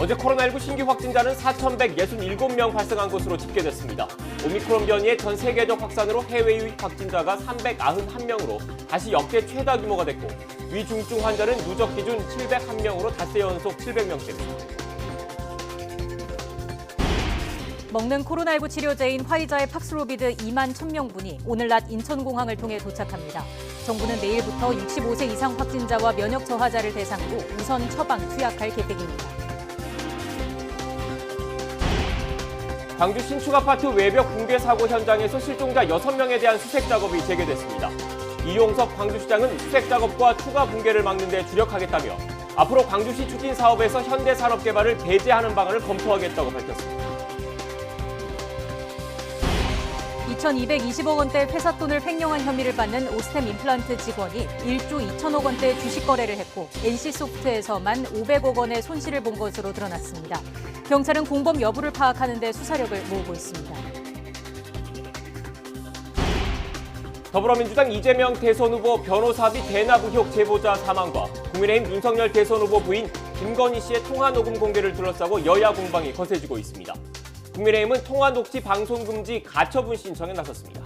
어제 코로나19 신규 확진자는 4,167명 발생한 것으로 집계됐습니다. 오미크론 변이의 전 세계적 확산으로 해외 유입 확진자가 391명으로 다시 역대 최다 규모가 됐고 위중증 환자는 누적 기준 701명으로 닷새 연속 700명대입니다. 먹는 코로나19 치료제인 화이자의 팍스로비드 2만 1,000명분이 오늘 낮 인천공항을 통해 도착합니다. 정부는 내일부터 65세 이상 확진자와 면역 저하자를 대상으로 우선 처방 투약할 계획입니다. 광주 신축 아파트 외벽 붕괴 사고 현장에서 실종자 6명에 대한 수색 작업이 재개됐습니다. 이용섭 광주시장은 수색 작업과 추가 붕괴를 막는 데 주력하겠다며 앞으로 광주시 추진 사업에서 현대산업개발을 배제하는 방안을 검토하겠다고 밝혔습니다. 2,220억 원대 회사 돈을 횡령한 혐의를 받는 오스템 임플란트 직원이 1조 2천억 원대 주식 거래를 했고 NC소프트에서만 500억 원의 손실을 본 것으로 드러났습니다. 경찰은 공범 여부를 파악하는 데 수사력을 모으고 있습니다. 더불어민주당 이재명 대선 후보 변호사비 대납 의혹 제보자 사망과 국민의힘 윤석열 대선 후보 부인 김건희 씨의 통화 녹음 공개를 둘러싸고 여야 공방이 거세지고 있습니다. 국민의힘은 통화 녹취 방송 금지 가처분 신청에 나섰습니다.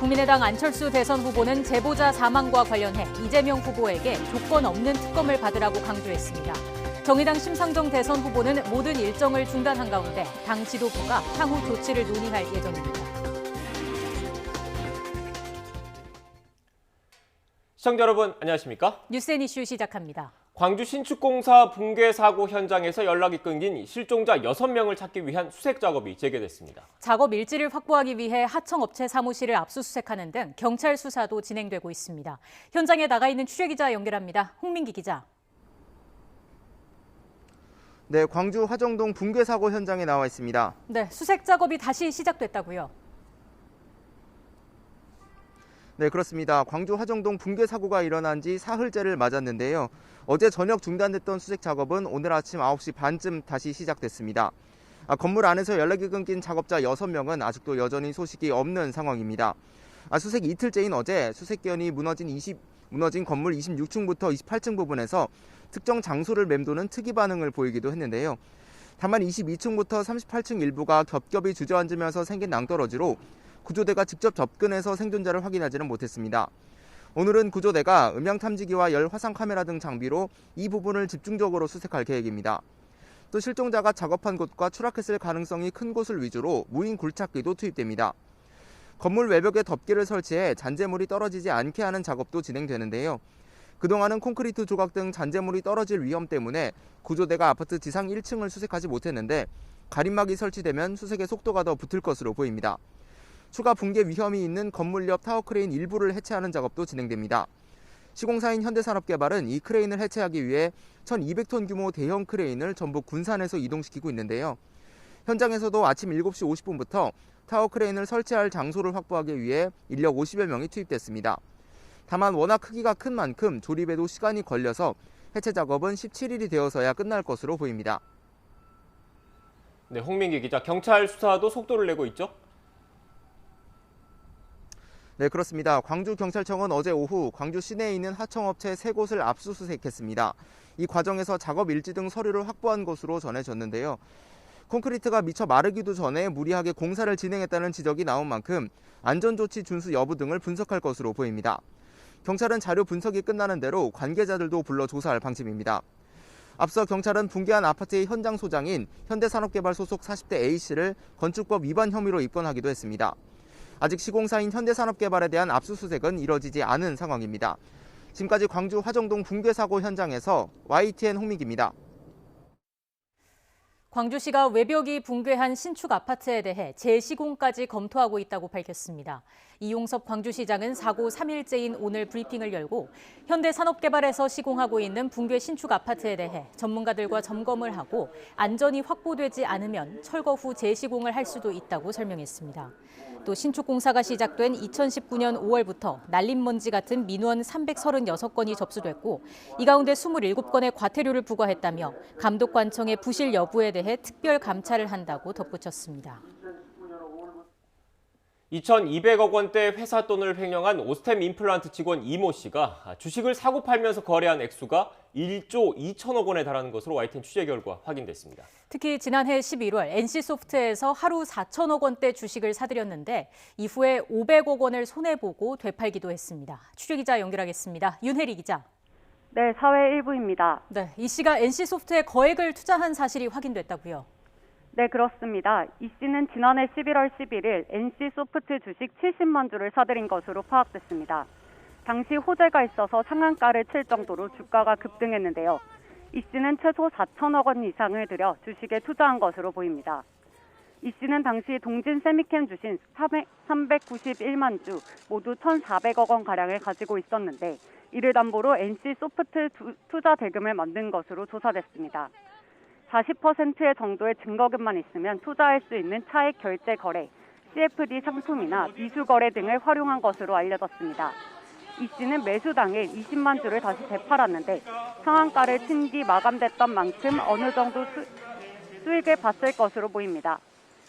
국민의당 안철수 대선 후보는 제보자 사망과 관련해 이재명 후보에게 조건 없는 특검을 받으라고 강조했습니다. 정의당 심상정 대선 후보는 모든 일정을 중단한 가운데 당 지도부가 향후 조치를 논의할 예정입니다. 시청자 여러분 안녕하십니까? 뉴스앤 이슈 시작합니다. 광주 신축공사 붕괴 사고 현장에서 연락이 끊긴 실종자 6명을 찾기 위한 수색 작업이 재개됐습니다. 작업 일지를 확보하기 위해 하청업체 사무실을 압수수색하는 등 경찰 수사도 진행되고 있습니다. 현장에 나가 있는 취재기자 연결합니다. 홍민기 기자. 네, 광주 화정동 붕괴 사고 현장에 나와 있습니다. 네, 수색 작업이 다시 시작됐다고요? 네, 그렇습니다. 광주 화정동 붕괴 사고가 일어난 지 사흘째를 맞았는데요. 어제 저녁 중단됐던 수색 작업은 오늘 아침 9시 반쯤 다시 시작됐습니다. 건물 안에서 연락이 끊긴 작업자 6명은 아직도 여전히 소식이 없는 상황입니다. 수색 이틀째인 어제 수색기원이 무너진 건물 26층부터 28층 부분에서 특정 장소를 맴도는 특이 반응을 보이기도 했는데요. 다만 22층부터 38층 일부가 겹겹이 주저앉으면서 생긴 낭떠러지로 구조대가 직접 접근해서 생존자를 확인하지는 못했습니다. 오늘은 구조대가 음향탐지기와 열 화상 카메라 등 장비로 이 부분을 집중적으로 수색할 계획입니다. 또 실종자가 작업한 곳과 추락했을 가능성이 큰 곳을 위주로 무인 굴착기도 투입됩니다. 건물 외벽에 덮개를 설치해 잔재물이 떨어지지 않게 하는 작업도 진행되는데요. 그동안은 콘크리트 조각 등 잔재물이 떨어질 위험 때문에 구조대가 아파트 지상 1층을 수색하지 못했는데 가림막이 설치되면 수색의 속도가 더 붙을 것으로 보입니다. 추가 붕괴 위험이 있는 건물 옆 타워 크레인 일부를 해체하는 작업도 진행됩니다. 시공사인 현대산업개발은 이 크레인을 해체하기 위해 1,200톤 규모 대형 크레인을 전북 군산에서 이동시키고 있는데요. 현장에서도 아침 7시 50분부터 타워 크레인을 설치할 장소를 확보하기 위해 인력 50여 명이 투입됐습니다. 다만 워낙 크기가 큰 만큼 조립에도 시간이 걸려서 해체 작업은 17일이 되어서야 끝날 것으로 보입니다. 네, 홍민기 기자, 경찰 수사도 속도를 내고 있죠? 네, 그렇습니다. 광주경찰청은 어제 오후 광주 시내에 있는 하청업체 3곳을 압수수색했습니다. 이 과정에서 작업 일지 등 서류를 확보한 것으로 전해졌는데요. 콘크리트가 미처 마르기도 전에 무리하게 공사를 진행했다는 지적이 나온 만큼 안전조치 준수 여부 등을 분석할 것으로 보입니다. 경찰은 자료 분석이 끝나는 대로 관계자들도 불러 조사할 방침입니다. 앞서 경찰은 붕괴한 아파트의 현장 소장인 현대산업개발 소속 40대 A씨를 건축법 위반 혐의로 입건하기도 했습니다. 아직 시공사인 현대산업개발에 대한 압수수색은 이뤄지지 않은 상황입니다. 지금까지 광주 화정동 붕괴 사고 현장에서 YTN 홍민기입니다. 광주시가 외벽이 붕괴한 신축 아파트에 대해 재시공까지 검토하고 있다고 밝혔습니다. 이용섭 광주시장은 사고 3일째인 오늘 브리핑을 열고 현대산업개발에서 시공하고 있는 붕괴 신축 아파트에 대해 전문가들과 점검을 하고 안전이 확보되지 않으면 철거 후 재시공을 할 수도 있다고 설명했습니다. 또 신축 공사가 시작된 2019년 5월부터 날림먼지 같은 민원 336건이 접수됐고 이 가운데 27건의 과태료를 부과했다며 감독관청의 부실 여부에 대해 특별 감찰을 한다고 덧붙였습니다. 2,200억 원대 회사 돈을 횡령한 오스템 임플란트 직원 이모 씨가 주식을 사고 팔면서 거래한 액수가 1조 2천억 원에 달하는 것으로 YTN 취재 결과 확인됐습니다. 특히 지난해 11월 NC소프트에서 하루 4천억 원대 주식을 사들였는데 이후에 500억 원을 손해보고 되팔기도 했습니다. 취재기자 연결하겠습니다. 윤혜리 기자. 네, 사회 일부입니다. 네, 이 씨가 NC소프트에 거액을 투자한 사실이 확인됐다고요. 네, 그렇습니다. 이 씨는 지난해 11월 11일 NC소프트 주식 70만 주를 사들인 것으로 파악됐습니다. 당시 호재가 있어서 상한가를 칠 정도로 주가가 급등했는데요. 이 씨는 최소 4천억 원 이상을 들여 주식에 투자한 것으로 보입니다. 이 씨는 당시 동진 세미캠 주식 391만 주, 모두 1,400억 원가량을 가지고 있었는데 이를 담보로 NC소프트 투자 대금을 만든 것으로 조사됐습니다. 40%의 정도의 증거금만 있으면 투자할 수 있는 차액 결제 거래, CFD 상품이나 미수 거래 등을 활용한 것으로 알려졌습니다. 이 씨는 매수 당일 20만 주를 다시 되팔았는데 상한가를 친 뒤 마감됐던 만큼 어느 정도 수익을 봤을 것으로 보입니다.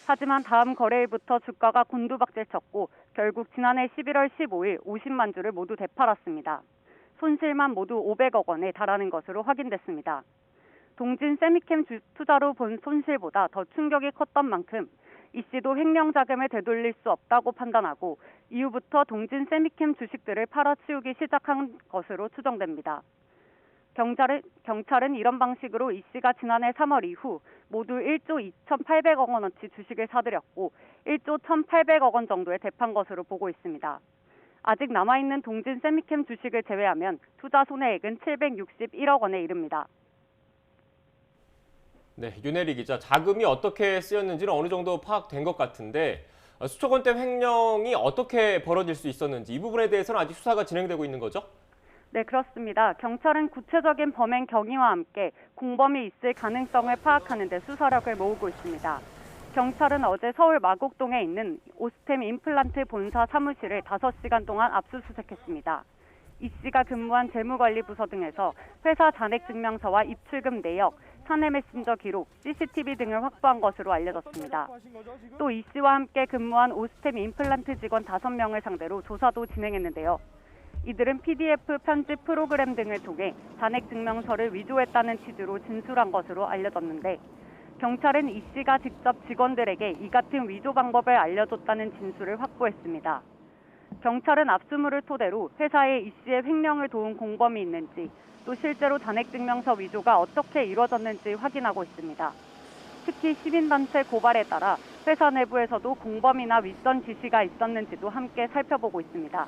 하지만 다음 거래일부터 주가가 곤두박질 쳤고 결국 지난해 11월 15일 50만 주를 모두 되팔았습니다. 손실만 모두 500억 원에 달하는 것으로 확인됐습니다. 동진 세미캠 투자로 본 손실보다 더 충격이 컸던 만큼 이 씨도 횡령 자금을 되돌릴 수 없다고 판단하고 이후부터 동진 세미캠 주식들을 팔아치우기 시작한 것으로 추정됩니다. 경찰은 이런 방식으로 이 씨가 지난해 3월 이후 모두 1조 2,800억 원어치 주식을 사들였고 1조 1,800억 원 정도에 대판 것으로 보고 있습니다. 아직 남아있는 동진 세미캠 주식을 제외하면 투자 손해액은 761억 원에 이릅니다. 네, 윤혜리 기자, 자금이 어떻게 쓰였는지는 어느 정도 파악된 것 같은데 수천억 원대 횡령이 어떻게 벌어질 수 있었는지 이 부분에 대해서는 아직 수사가 진행되고 있는 거죠? 네, 그렇습니다. 경찰은 구체적인 범행 경위와 함께 공범이 있을 가능성을 파악하는 데 수사력을 모으고 있습니다. 경찰은 어제 서울 마곡동에 있는 오스템 임플란트 본사 사무실을 5시간 동안 압수수색했습니다. 이 씨가 근무한 재무관리부서 등에서 회사 잔액증명서와 입출금 내역, 사내 메신저 기록, CCTV 등을 확보한 것으로 알려졌습니다. 또 이 씨와 함께 근무한 오스템 임플란트 직원 5명을 상대로 조사도 진행했는데요. 이들은 PDF 편집 프로그램 등을 통해 잔액증명서를 위조했다는 취지로 진술한 것으로 알려졌는데 경찰은 이 씨가 직접 직원들에게 이 같은 위조 방법을 알려줬다는 진술을 확보했습니다. 경찰은 압수물을 토대로 회사에 이 씨의 횡령을 도운 공범이 있는지 또 실제로 잔액증명서 위조가 어떻게 이루어졌는지 확인하고 있습니다. 특히 시민단체 고발에 따라 회사 내부에서도 공범이나 윗선 지시가 있었는지도 함께 살펴보고 있습니다.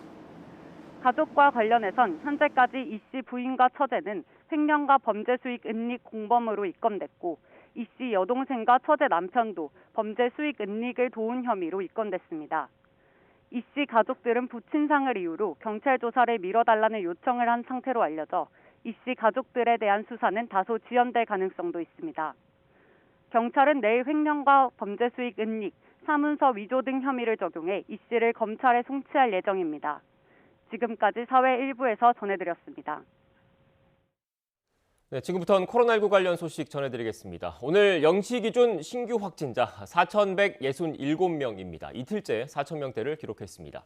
가족과 관련해선 현재까지 이 씨 부인과 처제는 횡령과 범죄 수익 은닉 공범으로 입건됐고 이 씨 여동생과 처제 남편도 범죄 수익 은닉을 도운 혐의로 입건됐습니다. 이 씨 가족들은 부친상을 이유로 경찰 조사를 미뤄달라는 요청을 한 상태로 알려져 이 씨 가족들에 대한 수사는 다소 지연될 가능성도 있습니다. 경찰은 내일 횡령과 범죄 수익 은닉, 사문서 위조 등 혐의를 적용해 이 씨를 검찰에 송치할 예정입니다. 지금까지 사회 일부에서 전해드렸습니다. 네, 지금부터는 코로나19 관련 소식 전해드리겠습니다. 오늘 0시 기준 신규 확진자 4,167명입니다. 이틀째 4,000명대를 기록했습니다.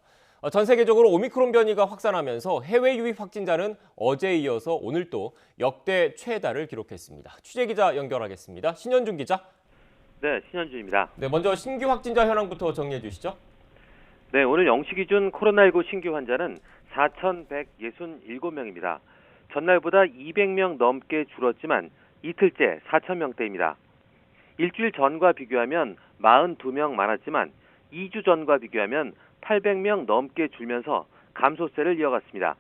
전 세계적으로 오미크론 변이가 확산하면서 해외 유입 확진자는 어제에 이어서 오늘 또 역대 최다를 기록했습니다. 취재기자 연결하겠습니다. 신현준 기자. 네, 신현준입니다. 네, 먼저 신규 확진자 현황부터 정리해 주시죠. 네, 오늘 0시 기준 코로나19 신규 환자는 4,167명입니다. 전날보다 200명 넘게 줄었지만 이틀째 4,000명대입니다. 일주일 전과 비교하면 42명 많았지만 2주 전과 비교하면 800명 넘게 줄면서 감소세를 이어갔습니다.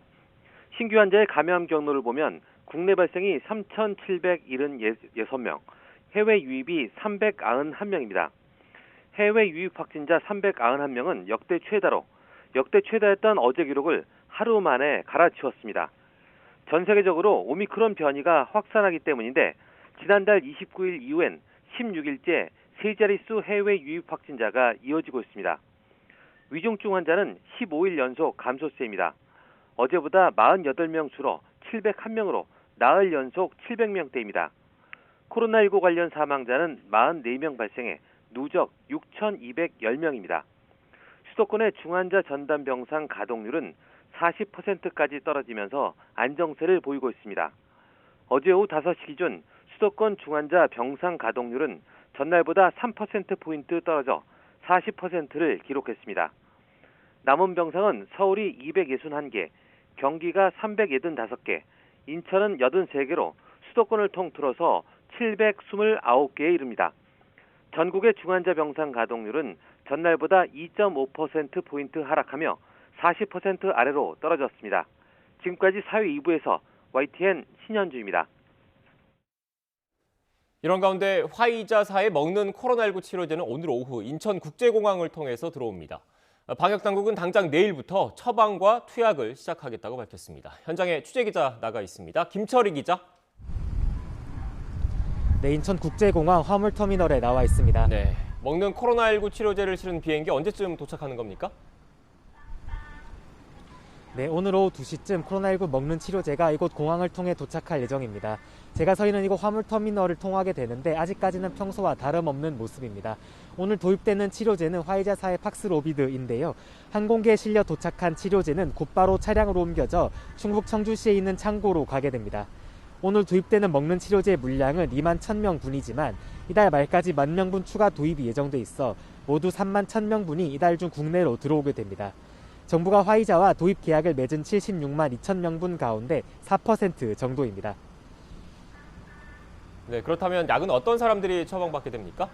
신규 환자의 감염 경로를 보면 국내 발생이 3,776명, 해외 유입이 391명입니다. 해외 유입 확진자 391명은 역대 최다였던 어제 기록을 하루 만에 갈아치웠습니다. 전 세계적으로 오미크론 변이가 확산하기 때문인데 지난달 29일 이후엔 16일째 세 자릿수 해외 유입 확진자가 이어지고 있습니다. 위중증 환자는 15일 연속 감소세입니다. 어제보다 48명 줄어 701명으로 나흘 연속 700명대입니다. 코로나19 관련 사망자는 44명 발생해 누적 6,210명입니다. 수도권의 중환자 전담 병상 가동률은 40%까지 떨어지면서 안정세를 보이고 있습니다. 어제 오후 5시 기준 수도권 중환자 병상 가동률은 전날보다 3%포인트 떨어져 40%를 기록했습니다. 남은 병상은 서울이 261개, 경기가 385개, 인천은 83개로 수도권을 통틀어서 729개에 이릅니다. 전국의 중환자 병상 가동률은 전날보다 2.5%포인트 하락하며 40% 아래로 떨어졌습니다. 지금까지 사회 2부에서 YTN 신현주입니다. 이런 가운데 화이자사에 먹는 코로나19 치료제는 오늘 오후 인천국제공항을 통해서 들어옵니다. 방역당국은 당장 내일부터 처방과 투약을 시작하겠다고 밝혔습니다. 현장에 취재기자 나가 있습니다. 김철희 기자. 네, 인천국제공항 화물터미널에 나와 있습니다. 네, 먹는 코로나19 치료제를 실은 비행기 언제쯤 도착하는 겁니까? 네, 오늘 오후 2시쯤 코로나19 먹는 치료제가 이곳 공항을 통해 도착할 예정입니다. 제가 서 있는 이곳 화물터미널을 통하게 되는데 아직까지는 평소와 다름없는 모습입니다. 오늘 도입되는 치료제는 화이자사의 팍스로비드인데요. 항공기에 실려 도착한 치료제는 곧바로 차량으로 옮겨져 충북 청주시에 있는 창고로 가게 됩니다. 오늘 도입되는 먹는 치료제의 물량은 2만 1,000명 분이지만 이달 말까지 10,000명 추가 도입이 예정돼 있어 모두 3만 1,000명 분이 이달 중 국내로 들어오게 됩니다. 정부가 화이자와 도입 계약을 맺은 76만 2,000명분 가운데 4% 정도입니다. 네, 그렇다면 약은 어떤 사람들이 처방받게 됩니까?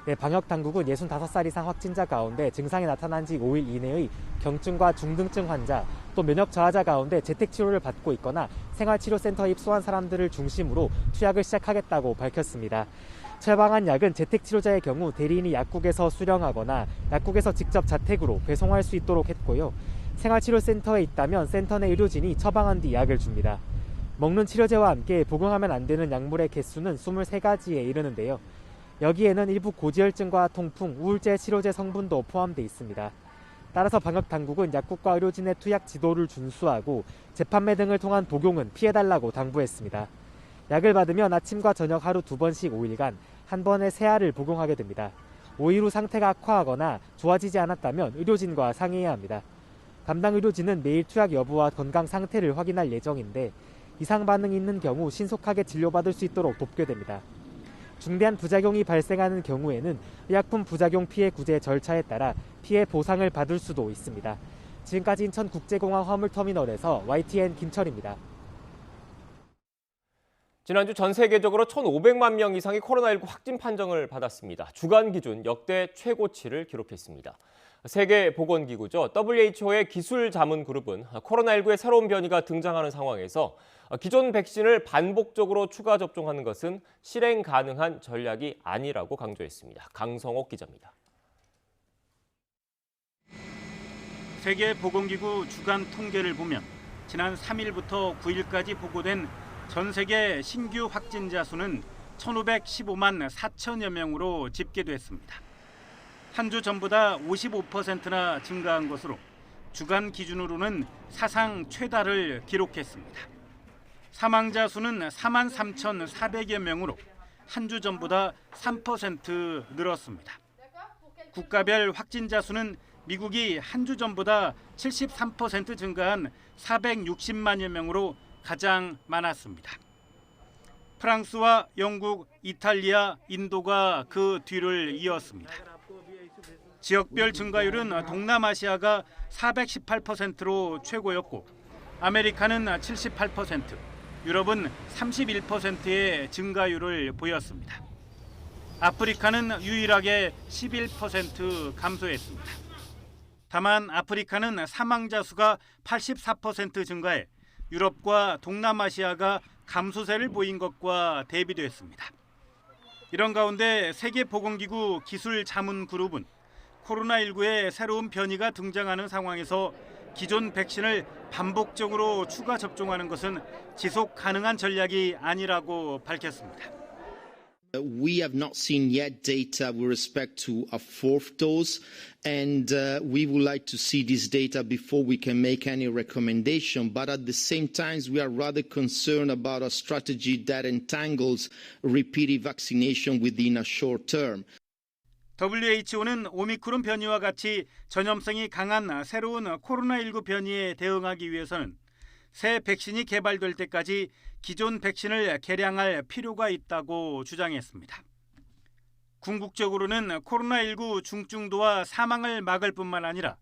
네, 방역당국은 65살 이상 확진자 가운데 증상이 나타난 지 5일 이내의 경증과 중등증 환자, 또 면역 저하자 가운데 재택치료를 받고 있거나 생활치료센터에 입소한 사람들을 중심으로 투약을 시작하겠다고 밝혔습니다. 처방한 약은 재택치료자의 경우 대리인이 약국에서 수령하거나 약국에서 직접 자택으로 배송할 수 있도록 했고요. 생활치료센터에 있다면 센터 내 의료진이 처방한 뒤 약을 줍니다. 먹는 치료제와 함께 복용하면 안 되는 약물의 개수는 23가지에 이르는데요. 여기에는 일부 고지혈증과 통풍, 우울제 치료제 성분도 포함되어 있습니다. 따라서 방역당국은 약국과 의료진의 투약 지도를 준수하고 재판매 등을 통한 복용은 피해달라고 당부했습니다. 약을 받으면 아침과 저녁 하루 2번씩 5일간 한 번에 3알을 복용하게 됩니다. 5일 후 상태가 악화하거나 좋아지지 않았다면 의료진과 상의해야 합니다. 담당 의료진은 매일 투약 여부와 건강 상태를 확인할 예정인데 이상 반응이 있는 경우 신속하게 진료받을 수 있도록 돕게 됩니다. 중대한 부작용이 발생하는 경우에는 의약품 부작용 피해 구제 절차에 따라 피해 보상을 받을 수도 있습니다. 지금까지 인천국제공항 화물터미널에서 YTN 김철입니다. 지난주 전 세계적으로 1,500만 명 이상이 코로나19 확진 판정을 받았습니다. 주간 기준 역대 최고치를 기록했습니다. 세계보건기구죠. WHO의 기술자문그룹은 코로나19의 새로운 변이가 등장하는 상황에서 기존 백신을 반복적으로 추가 접종하는 것은 실행 가능한 전략이 아니라고 강조했습니다. 강성옥 기자입니다. 세계보건기구 주간 통계를 보면 지난 3일부터 9일까지 보고된 전 세계 신규 확진자 수는 1,515만 4천여 명으로 집계됐습니다. 한 주 전보다 55%나 증가한 것으로 주간 기준으로는 사상 최다를 기록했습니다. 사망자 수는 4만 3,400여 명으로 한 주 전보다 3% 늘었습니다. 국가별 확진자 수는 미국이 한 주 전보다 73% 증가한 460만여 명으로 가장 많았습니다. 프랑스와 영국, 이탈리아, 인도가 그 뒤를 이었습니다. 지역별 증가율은 동남아시아가 418%로 최고였고 아메리카는 78%, 유럽은 31%의 증가율을 보였습니다. 아프리카는 유일하게 11% 감소했습니다. 다만 아프리카는 사망자 수가 84% 증가해 유럽과 동남아시아가 감소세를 보인 것과 대비됐습니다. 이런 가운데 세계보건기구 기술자문그룹은 코로나19의 새로운 변이가 등장하는 상황에서 기존 백신을 반복적으로 추가 접종하는 것은 지속 가능한 전략이 아니라고 밝혔습니다. We have not seen yet data with respect to a fourth dose, and we would like to see this data before we can make any recommendation. But at the same time, we are rather concerned about a strategy that entangles repeated vaccination within a short term. WHO는 오미크론 변이와 같이 전염성이 강한 새로운 코로나19 변이에 대응하기 위해서는 새 백신이 개발될 때까지 기존 백신을 개량할 필요가 있다고 주장했습니다. 궁극적으로는 코로나19 중증도와 사망을 막을 뿐만 아니라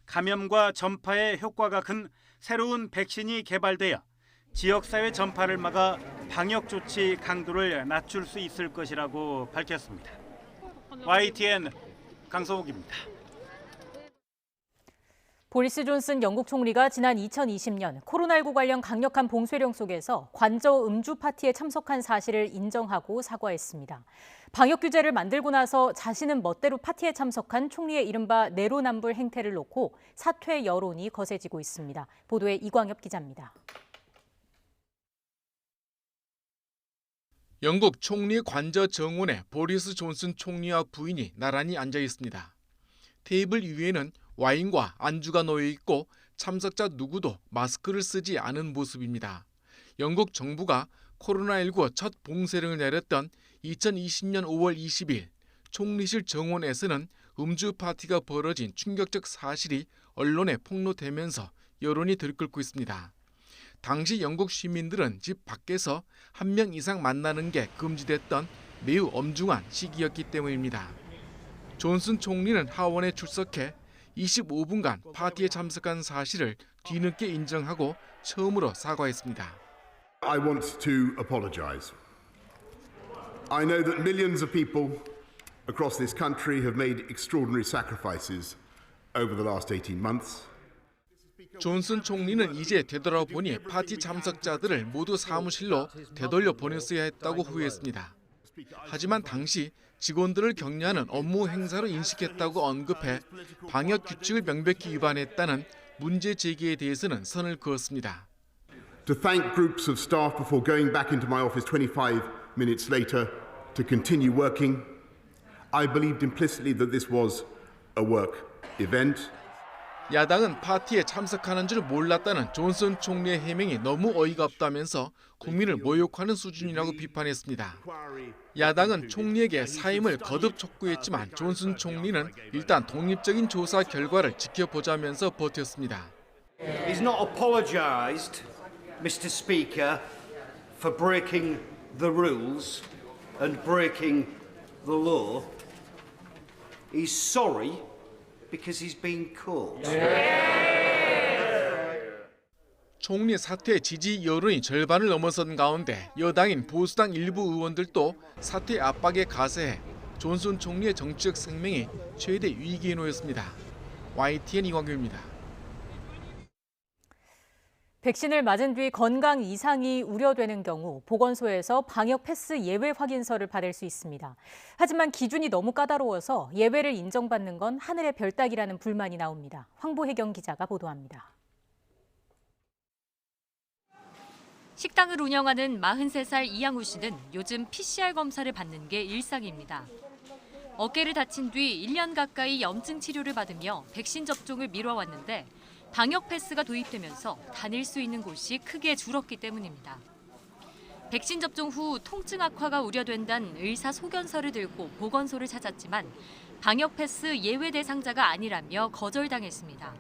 감염과 전파의 효과가 큰 새로운 백신이 개발되어 지역사회 전파를 막아 방역 조치 강도를 낮출 수 있을 것이라고 밝혔습니다. YTN 강성욱입니다. 보리스 존슨 영국 총리가 지난 2020년 코로나19 관련 강력한 봉쇄령 속에서 관저 음주 파티에 참석한 사실을 인정하고 사과했습니다. 방역 규제를 만들고 나서 자신은 멋대로 파티에 참석한 총리의 이른바 내로남불 행태를 놓고 사퇴 여론이 거세지고 있습니다. 보도에 이광엽 기자입니다. 영국 총리 관저 정원에 보리스 존슨 총리와 부인이 나란히 앉아 있습니다. 테이블 위에는 와인과 안주가 놓여 있고 참석자 누구도 마스크를 쓰지 않은 모습입니다. 영국 정부가 코로나19 첫 봉쇄령을 내렸던 2020년 5월 20일 총리실 정원에서는 음주 파티가 벌어진 충격적 사실이 언론에 폭로되면서 여론이 들끓고 있습니다. 당시 영국 시민들은 집 밖에서 한 명 이상 만나는 게 금지됐던 매우 엄중한 시기였기 때문입니다. 존슨 총리는 하원에 출석해 25분간 파티에 참석한 사실을 뒤늦게 인정하고 처음으로 사과했습니다. I want to apologize. I know that millions of people across this country have made extraordinary sacrifices over the last 18 months. 존슨 총리는 이제 되돌아보니 파티 참석자들을 모두 사무실로 되돌려 보냈어야 했다고 후회했습니다. 하지만 당시 직원들을 격려하는 업무 행사로 인식했다고 언급해 방역 규칙을 명백히 위반했다는 문제 제기에 대해서는 선을 그었습니다. To thank groups of staff before going back into my office 25 minutes later to continue working, I believed implicitly that this was a work event. 야당은 파티에 참석하는 줄 몰랐다는 존슨 총리의 해명이 너무 어이가 없다면서 국민을 모욕하는 수준이라고 비판했습니다. 야당은 총리에게 사임을 거듭 촉구했지만 존슨 총리는 일단 독립적인 조사 결과를 지켜보자면서 버텼습니다. He's not apologized, Mr. Speaker, for breaking the rules and breaking the law. He's sorry because he's been caught. 총리 사퇴 지지 여론이 절반을 넘어선 가운데 여당인 보수당 일부 의원들도 사퇴 압박에 가세해 존슨 총리의 정치적 생명이 최대 위기에 놓였습니다. YTN 이광규입니다. 백신을 맞은 뒤 건강 이상이 우려되는 경우 보건소에서 방역 패스 예외 확인서를 받을 수 있습니다. 하지만 기준이 너무 까다로워서 예외를 인정받는 건 하늘의 별 따기라는 불만이 나옵니다. 황보혜경 기자가 보도합니다. 식당을 운영하는 43살 이양우 씨는 요즘 PCR 검사를 받는 게 일상입니다. 어깨를 다친 뒤 1년 가까이 염증 치료를 받으며 백신 접종을 미뤄왔는데 방역 패스가 도입되면서 다닐 수 있는 곳이 크게 줄었기 때문입니다. 백신 접종 후 통증 악화가 우려된다는 의사 소견서를 들고 보건소를 찾았지만 방역 패스 예외 대상자가 아니라며 거절당했습니다.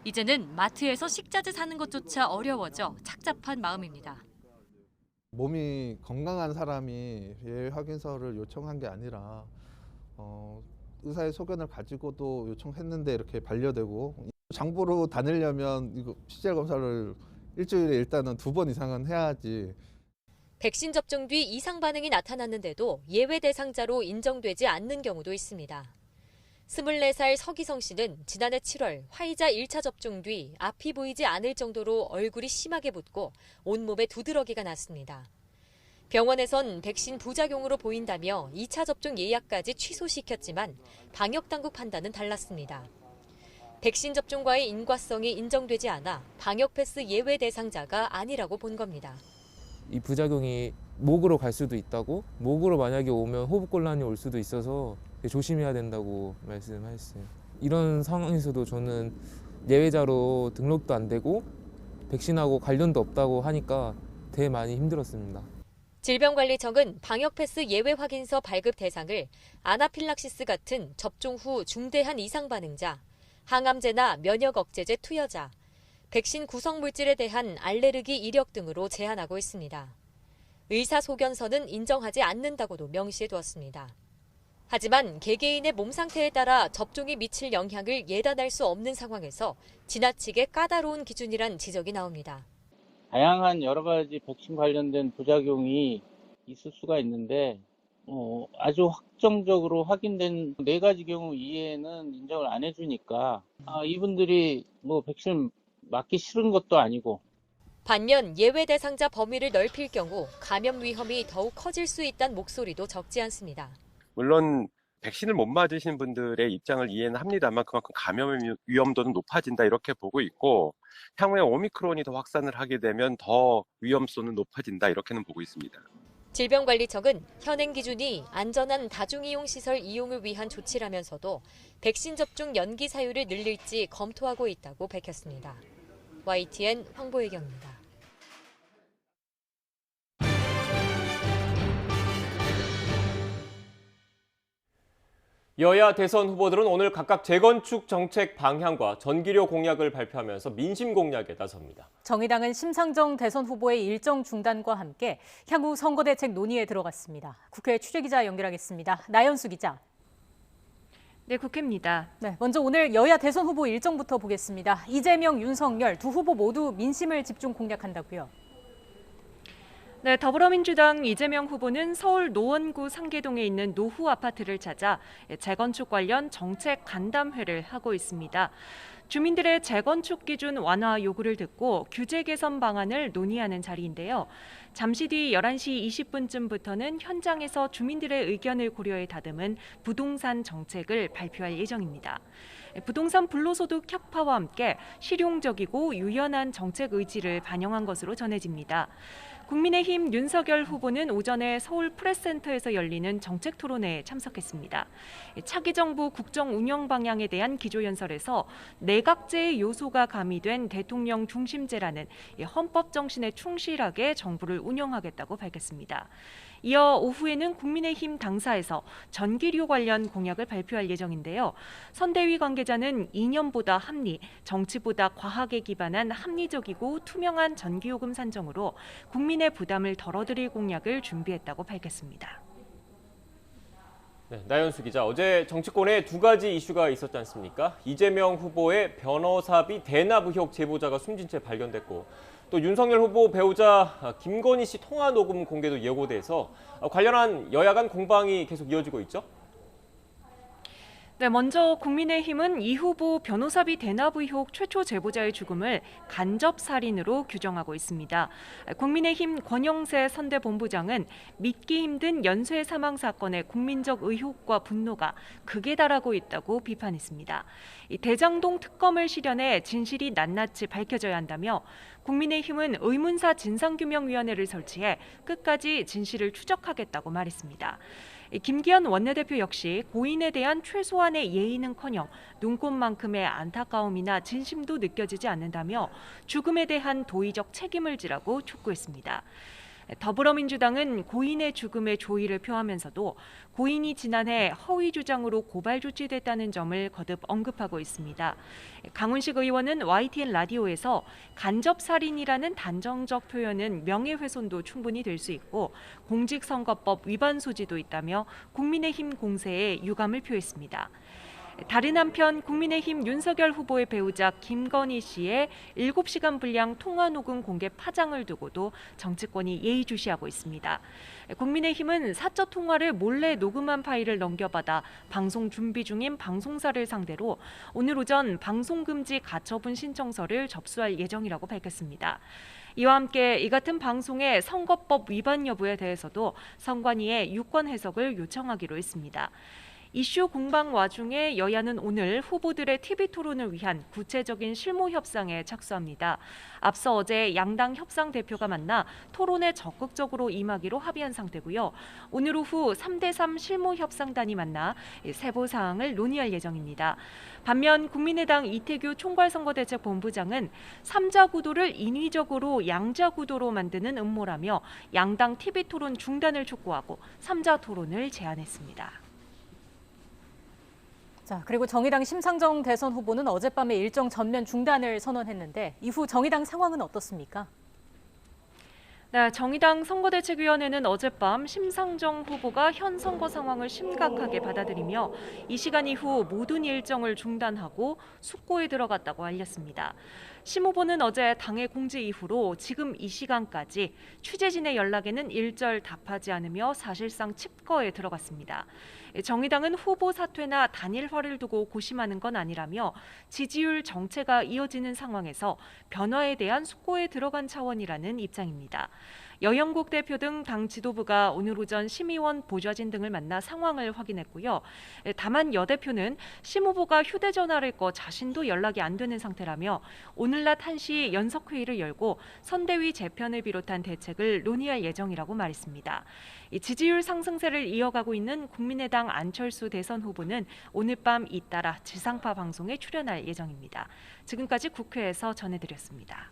이제는 마트에서 식자재 사는 것조차 어려워져 착잡한 마음입니다. 몸이 건강한 사람이 예외 확인서를 요청한 게 아니라 의사의 소견을 가지고도 요청했는데 이렇게 반려되고 장보러 다니려면 이거 PCR 검사를 일주일에 일단은 2번 이상은 해야지. 백신 접종 뒤 이상 반응이 나타났는데도 예외 대상자로 인정되지 않는 경우도 있습니다. 24살 서기성 씨는 지난해 7월 화이자 1차 접종 뒤 앞이 보이지 않을 정도로 얼굴이 심하게 붓고 온몸에 두드러기가 났습니다. 병원에선 백신 부작용으로 보인다며 2차 접종 예약까지 취소시켰지만 방역당국 판단은 달랐습니다. 백신 접종과의 인과성이 인정되지 않아 방역 패스 예외 대상자가 아니라고 본 겁니다. 이 부작용이 목으로 갈 수도 있다고, 목으로 만약에 오면 호흡곤란이 올 수도 있어서 조심해야 된다고 말씀하셨어요. 이런 상황에서도 저는 예외자로 등록도 안 되고 백신하고 관련도 없다고 하니까 되게 많이 힘들었습니다. 질병관리청은 방역패스 예외 확인서 발급 대상을 아나필락시스 같은 접종 후 중대한 이상 반응자, 항암제나 면역 억제제 투여자, 백신 구성 물질에 대한 알레르기 이력 등으로 제한하고 있습니다. 의사소견서는 인정하지 않는다고도 명시해 두었습니다. 하지만 개개인의 몸 상태에 따라 접종이 미칠 영향을 예단할 수 없는 상황에서 지나치게 까다로운 기준이란 지적이 나옵니다. 다양한 여러 가지 백신 관련된 부작용이 있을 수가 있는데 아주 확정적으로 확인된 4가지 경우 이외에는 인정을 안 해주니까 이분들이 백신 맞기 싫은 것도 아니고. 반면 예외 대상자 범위를 넓힐 경우 감염 위험이 더욱 커질 수 있다는 목소리도 적지 않습니다. 물론 백신을 못 맞으신 분들의 입장을 이해는 합니다만 그만큼 감염 위험도는 높아진다 이렇게 보고 있고 향후에 오미크론이 더 확산을 하게 되면 더 위험성은 높아진다 이렇게는 보고 있습니다. 질병관리청은 현행 기준이 안전한 다중이용시설 이용을 위한 조치라면서도 백신 접종 연기 사유를 늘릴지 검토하고 있다고 밝혔습니다. YTN 황보혜경입니다. 여야 대선 후보들은 오늘 각각 재건축 정책 방향과 전기료 공약을 발표하면서 민심 공략에 나섭니다. 정의당은 심상정 대선 후보의 일정 중단과 함께 향후 선거대책 논의에 들어갔습니다. 국회 취재기자 연결하겠습니다. 나연수 기자. 네, 국회입니다. 네, 먼저 오늘 여야 대선 후보 일정부터 보겠습니다. 이재명, 윤석열 두 후보 모두 민심을 집중 공략한다고요. 네, 더불어민주당 이재명 후보는 서울 노원구 상계동에 있는 노후 아파트를 찾아 재건축 관련 정책 간담회를 하고 있습니다. 주민들의 재건축 기준 완화 요구를 듣고 규제 개선 방안을 논의하는 자리인데요. 잠시 뒤 11시 20분쯤부터는 현장에서 주민들의 의견을 고려해 다듬은 부동산 정책을 발표할 예정입니다. 부동산 불로소득 혁파와 함께 실용적이고 유연한 정책 의지를 반영한 것으로 전해집니다. 국민의힘 윤석열 후보는 오전에 서울 프레스센터에서 열리는 정책 토론회에 참석했습니다. 차기 정부 국정 운영 방향에 대한 기조연설에서 내각제의 요소가 가미된 대통령 중심제라는 헌법 정신에 충실하게 정부를 운영하겠다고 밝혔습니다. 이어 오후에는 국민의힘 당사에서 전기료 관련 공약을 발표할 예정인데요. 선대위 관계자는 이념보다 합리, 정치보다 과학에 기반한 합리적이고 투명한 전기요금 산정으로 국민의 부담을 덜어드릴 공약을 준비했다고 밝혔습니다. 네, 나연수 기자, 어제 정치권에 2가지 이슈가 있었지 않습니까? 이재명 후보의 변호사비 대납 의혹 제보자가 숨진 채 발견됐고 또 윤석열 후보 배우자 김건희 씨 통화 녹음 공개도 예고돼서 관련한 여야 간 공방이 계속 이어지고 있죠? 네, 먼저 국민의힘은 이 후보 변호사비 대납 의혹 최초 제보자의 죽음을 간접살인으로 규정하고 있습니다. 국민의힘 권영세 선대본부장은 믿기 힘든 연쇄 사망 사건의 국민적 의혹과 분노가 극에 달하고 있다고 비판했습니다. 대장동 특검을 실현해 진실이 낱낱이 밝혀져야 한다며 국민의힘은 의문사 진상규명위원회를 설치해 끝까지 진실을 추적하겠다고 말했습니다. 김기현 원내대표 역시 고인에 대한 최소한의 예의는커녕 눈꽃만큼의 안타까움이나 진심도 느껴지지 않는다며 죽음에 대한 도의적 책임을 지라고 촉구했습니다. 더불어민주당은 고인의 죽음에 조의를 표하면서도 고인이 지난해 허위 주장으로 고발 조치됐다는 점을 거듭 언급하고 있습니다. 강훈식 의원은 YTN 라디오에서 간접살인이라는 단정적 표현은 명예훼손도 충분히 될 수 있고 공직선거법 위반 소지도 있다며 국민의힘 공세에 유감을 표했습니다. 다른 한편 국민의힘 윤석열 후보의 배우자 김건희 씨의 7시간 분량 통화 녹음 공개 파장을 두고도 정치권이 예의주시하고 있습니다. 국민의힘은 사적 통화를 몰래 녹음한 파일을 넘겨받아 방송 준비 중인 방송사를 상대로 오늘 오전 방송금지 가처분 신청서를 접수할 예정이라고 밝혔습니다. 이와 함께 이 같은 방송의 선거법 위반 여부에 대해서도 선관위에 유권 해석을 요청하기로 했습니다. 이슈 공방 와중에 여야는 오늘 후보들의 TV 토론을 위한 구체적인 실무 협상에 착수합니다. 앞서 어제 양당 협상 대표가 만나 토론에 적극적으로 임하기로 합의한 상태고요. 오늘 오후 3대3 실무 협상단이 만나 세부 사항을 논의할 예정입니다. 반면 국민의당 이태규 총괄선거대책본부장은 3자 구도를 인위적으로 양자 구도로 만드는 음모라며 양당 TV 토론 중단을 촉구하고 3자 토론을 제안했습니다. 자, 그리고 정의당 심상정 대선 후보는 어젯밤에 일정 전면 중단을 선언했는데 이후 정의당 상황은 어떻습니까? 네, 정의당 선거대책위원회는 어젯밤 심상정 후보가 현 선거 상황을 심각하게 받아들이며 이 시간 이후 모든 일정을 중단하고 숙고에 들어갔다고 알렸습니다. 심 후보는 어제 당의 공지 이후로 지금 이 시간까지 취재진의 연락에는 일절 답하지 않으며 사실상 칩거에 들어갔습니다. 정의당은 후보 사퇴나 단일화를 두고 고심하는 건 아니라며 지지율 정체가 이어지는 상황에서 변화에 대한 숙고에 들어간 차원이라는 입장입니다. 여영국 대표 등 당 지도부가 오늘 오전 심의원 보좌진 등을 만나 상황을 확인했고요. 다만 여 대표는 심 후보가 휴대전화를 꺼 자신도 연락이 안 되는 상태라며 오늘 낮 1시 연석회의를 열고 선대위 재편을 비롯한 대책을 논의할 예정이라고 말했습니다. 지지율 상승세를 이어가고 있는 국민의당 안철수 대선 후보는 오늘 밤 잇따라 지상파 방송에 출연할 예정입니다. 지금까지 국회에서 전해드렸습니다.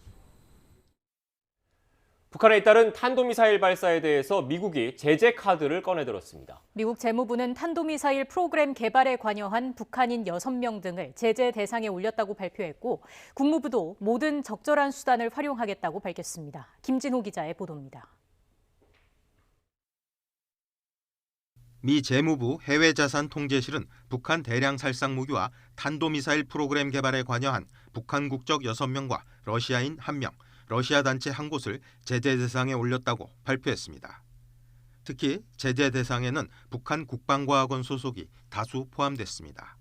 북한에 따른 탄도미사일 발사에 대해서 미국이 제재 카드를 꺼내들었습니다. 미국 재무부는 탄도미사일 프로그램 개발에 관여한 북한인 6명 등을 제재 대상에 올렸다고 발표했고 국무부도 모든 적절한 수단을 활용하겠다고 밝혔습니다. 김진호 기자의 보도입니다. 미 재무부 해외자산통제실은 북한 대량 살상 무기와 탄도미사일 프로그램 개발에 관여한 북한 국적 6명과 러시아인 1명, 러시아 단체 한 곳을 제재 대상에 올렸다고 발표했습니다. 특히 제재 대상에는 북한 국방과학원 소속이 다수 포함됐습니다.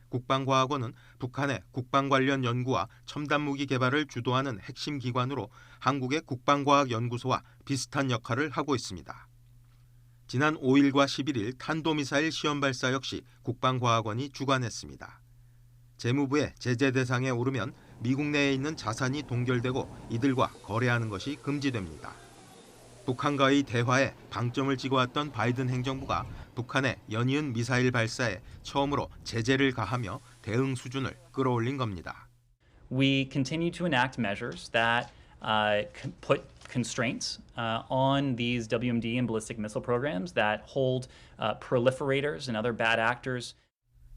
국방과학원은 북한의 국방 관련 연구와 첨단 무기 개발을 주도하는 핵심 기관으로 한국의 국방과학연구소와 비슷한 역할을 하고 있습니다. 지난 5일과 11일 탄도미사일 시험 발사 역시 국방과학원이 주관했습니다. 재무부의 제재 대상에 오르면 미국 내에 있는 자산이 동결되고 이들과 거래하는 것이 금지됩니다. 북한과의 대화에 방점을 찍어왔던 바이든 행정부가 북한의 연이은 미사일 발사에 처음으로 제재를 가하며 대응 수준을 끌어올린 겁니다. We continue to enact measures that put constraints on these WMD and ballistic missile programs that hold proliferators and other bad actors.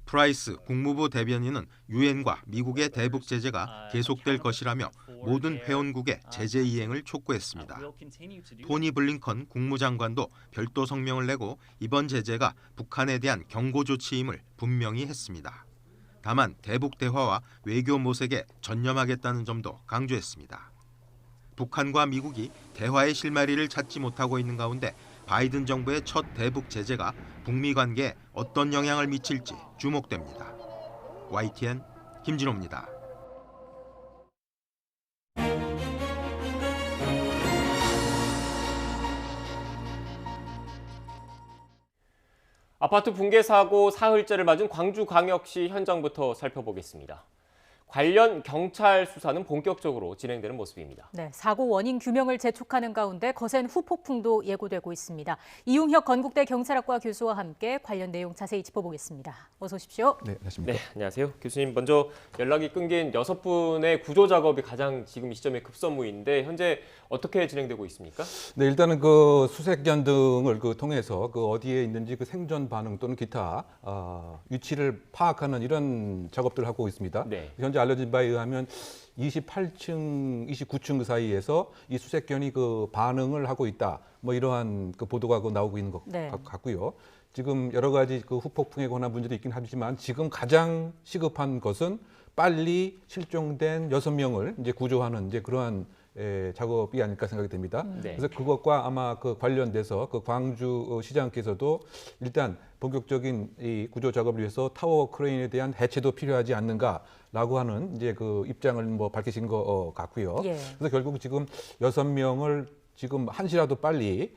프라이스 국무부 대변인은 유엔과 미국의 대북 제재가 계속될 것이라며 모든 회원국의 제재 이행을 촉구했습니다. 토니 블링컨 국무장관도 별도 성명을 내고 이번 제재가 북한에 대한 경고 조치임을 분명히 했습니다. 다만 대북 대화와 외교 모색에 전념하겠다는 점도 강조했습니다. 북한과 미국이 대화의 실마리를 찾지 못하고 있는 가운데 바이든 정부의 첫 대북 제재가 북미 관계에 어떤 영향을 미칠지 주목됩니다. YTN 김진호입니다. 아파트 붕괴 사고 사흘째를 맞은 광주광역시 현장부터 살펴보겠습니다. 관련 경찰 수사는 본격적으로 진행되는 모습입니다. 네, 사고 원인 규명을 재촉하는 가운데 거센 후폭풍도 예고되고 있습니다. 이용혁 건국대 경찰학과 교수와 함께 관련 내용 자세히 짚어보겠습니다. 어서 오십시오. 네, 안녕하십니까. 네, 안녕하세요. 교수님, 먼저 연락이 끊긴 6분의 구조 작업이 가장 지금 이 시점에 급선무인데 현재 어떻게 진행되고 있습니까? 네, 일단은 그 수색견 등을 통해서 어디에 있는지 생존 반응 또는 기타 위치를 파악하는 이런 작업들을 하고 있습니다. 네. 현재 알려진 바에 의하면 28층, 29층 사이에서 이 수색견이 반응을 하고 있다. 뭐 이러한 보도가 나오고 있는 것 같고요. 지금 여러 가지 후폭풍에 관한 문제도 있긴 하지만 지금 가장 시급한 것은 빨리 실종된 6명을 이제 구조하는 이제 그러한 작업이 아닐까 생각이 됩니다. 네. 그래서 그것과 아마 광주시장께서도 일단 본격적인 이 구조 작업을 위해서 타워 크레인에 대한 해체도 필요하지 않는가라고 하는 이제 입장을 밝히신 것 같고요. 예. 그래서 결국 지금 6명을 지금 한시라도 빨리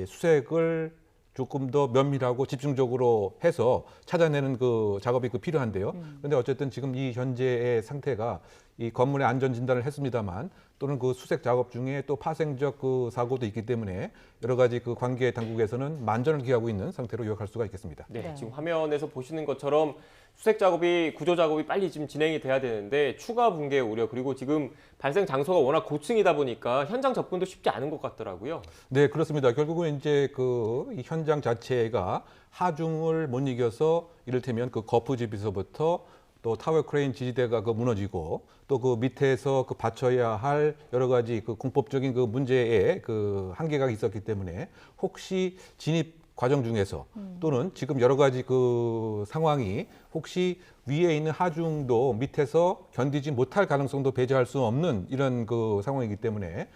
수색을 조금 더 면밀하고 집중적으로 해서 찾아내는 그 작업이 필요한데요. 그런데 어쨌든 지금 이 현재의 상태가 이 건물의 안전 진단을 했습니다만 또는 그 수색 작업 중에 또 파생적 그 사고도 있기 때문에 여러 가지 그 관계 당국에서는 만전을 기하고 있는 상태로 요약할 수가 있겠습니다. 네, 지금 화면에서 보시는 것처럼 수색 작업이 구조 작업이 빨리 지금 진행이 돼야 되는데 추가 붕괴 우려 그리고 지금 발생 장소가 워낙 고층이다 보니까 현장 접근도 쉽지 않은 것 같더라고요. 네, 그렇습니다. 결국은 이제 이 현장 자체가 하중을 못 이겨서 이를테면 그 거푸집에서부터 또 타워 크레인 지지대가 무너지고 또 그 밑에서 받쳐야 할 여러 가지 공법적인 문제에 한계가 있었기 때문에 혹시 진입 과정 중에서 또는 지금 여러 가지 상황이 혹시 위에 있는 하중도 밑에서 견디지 못할 가능성도 배제할 수 없는 이런 상황이기 때문에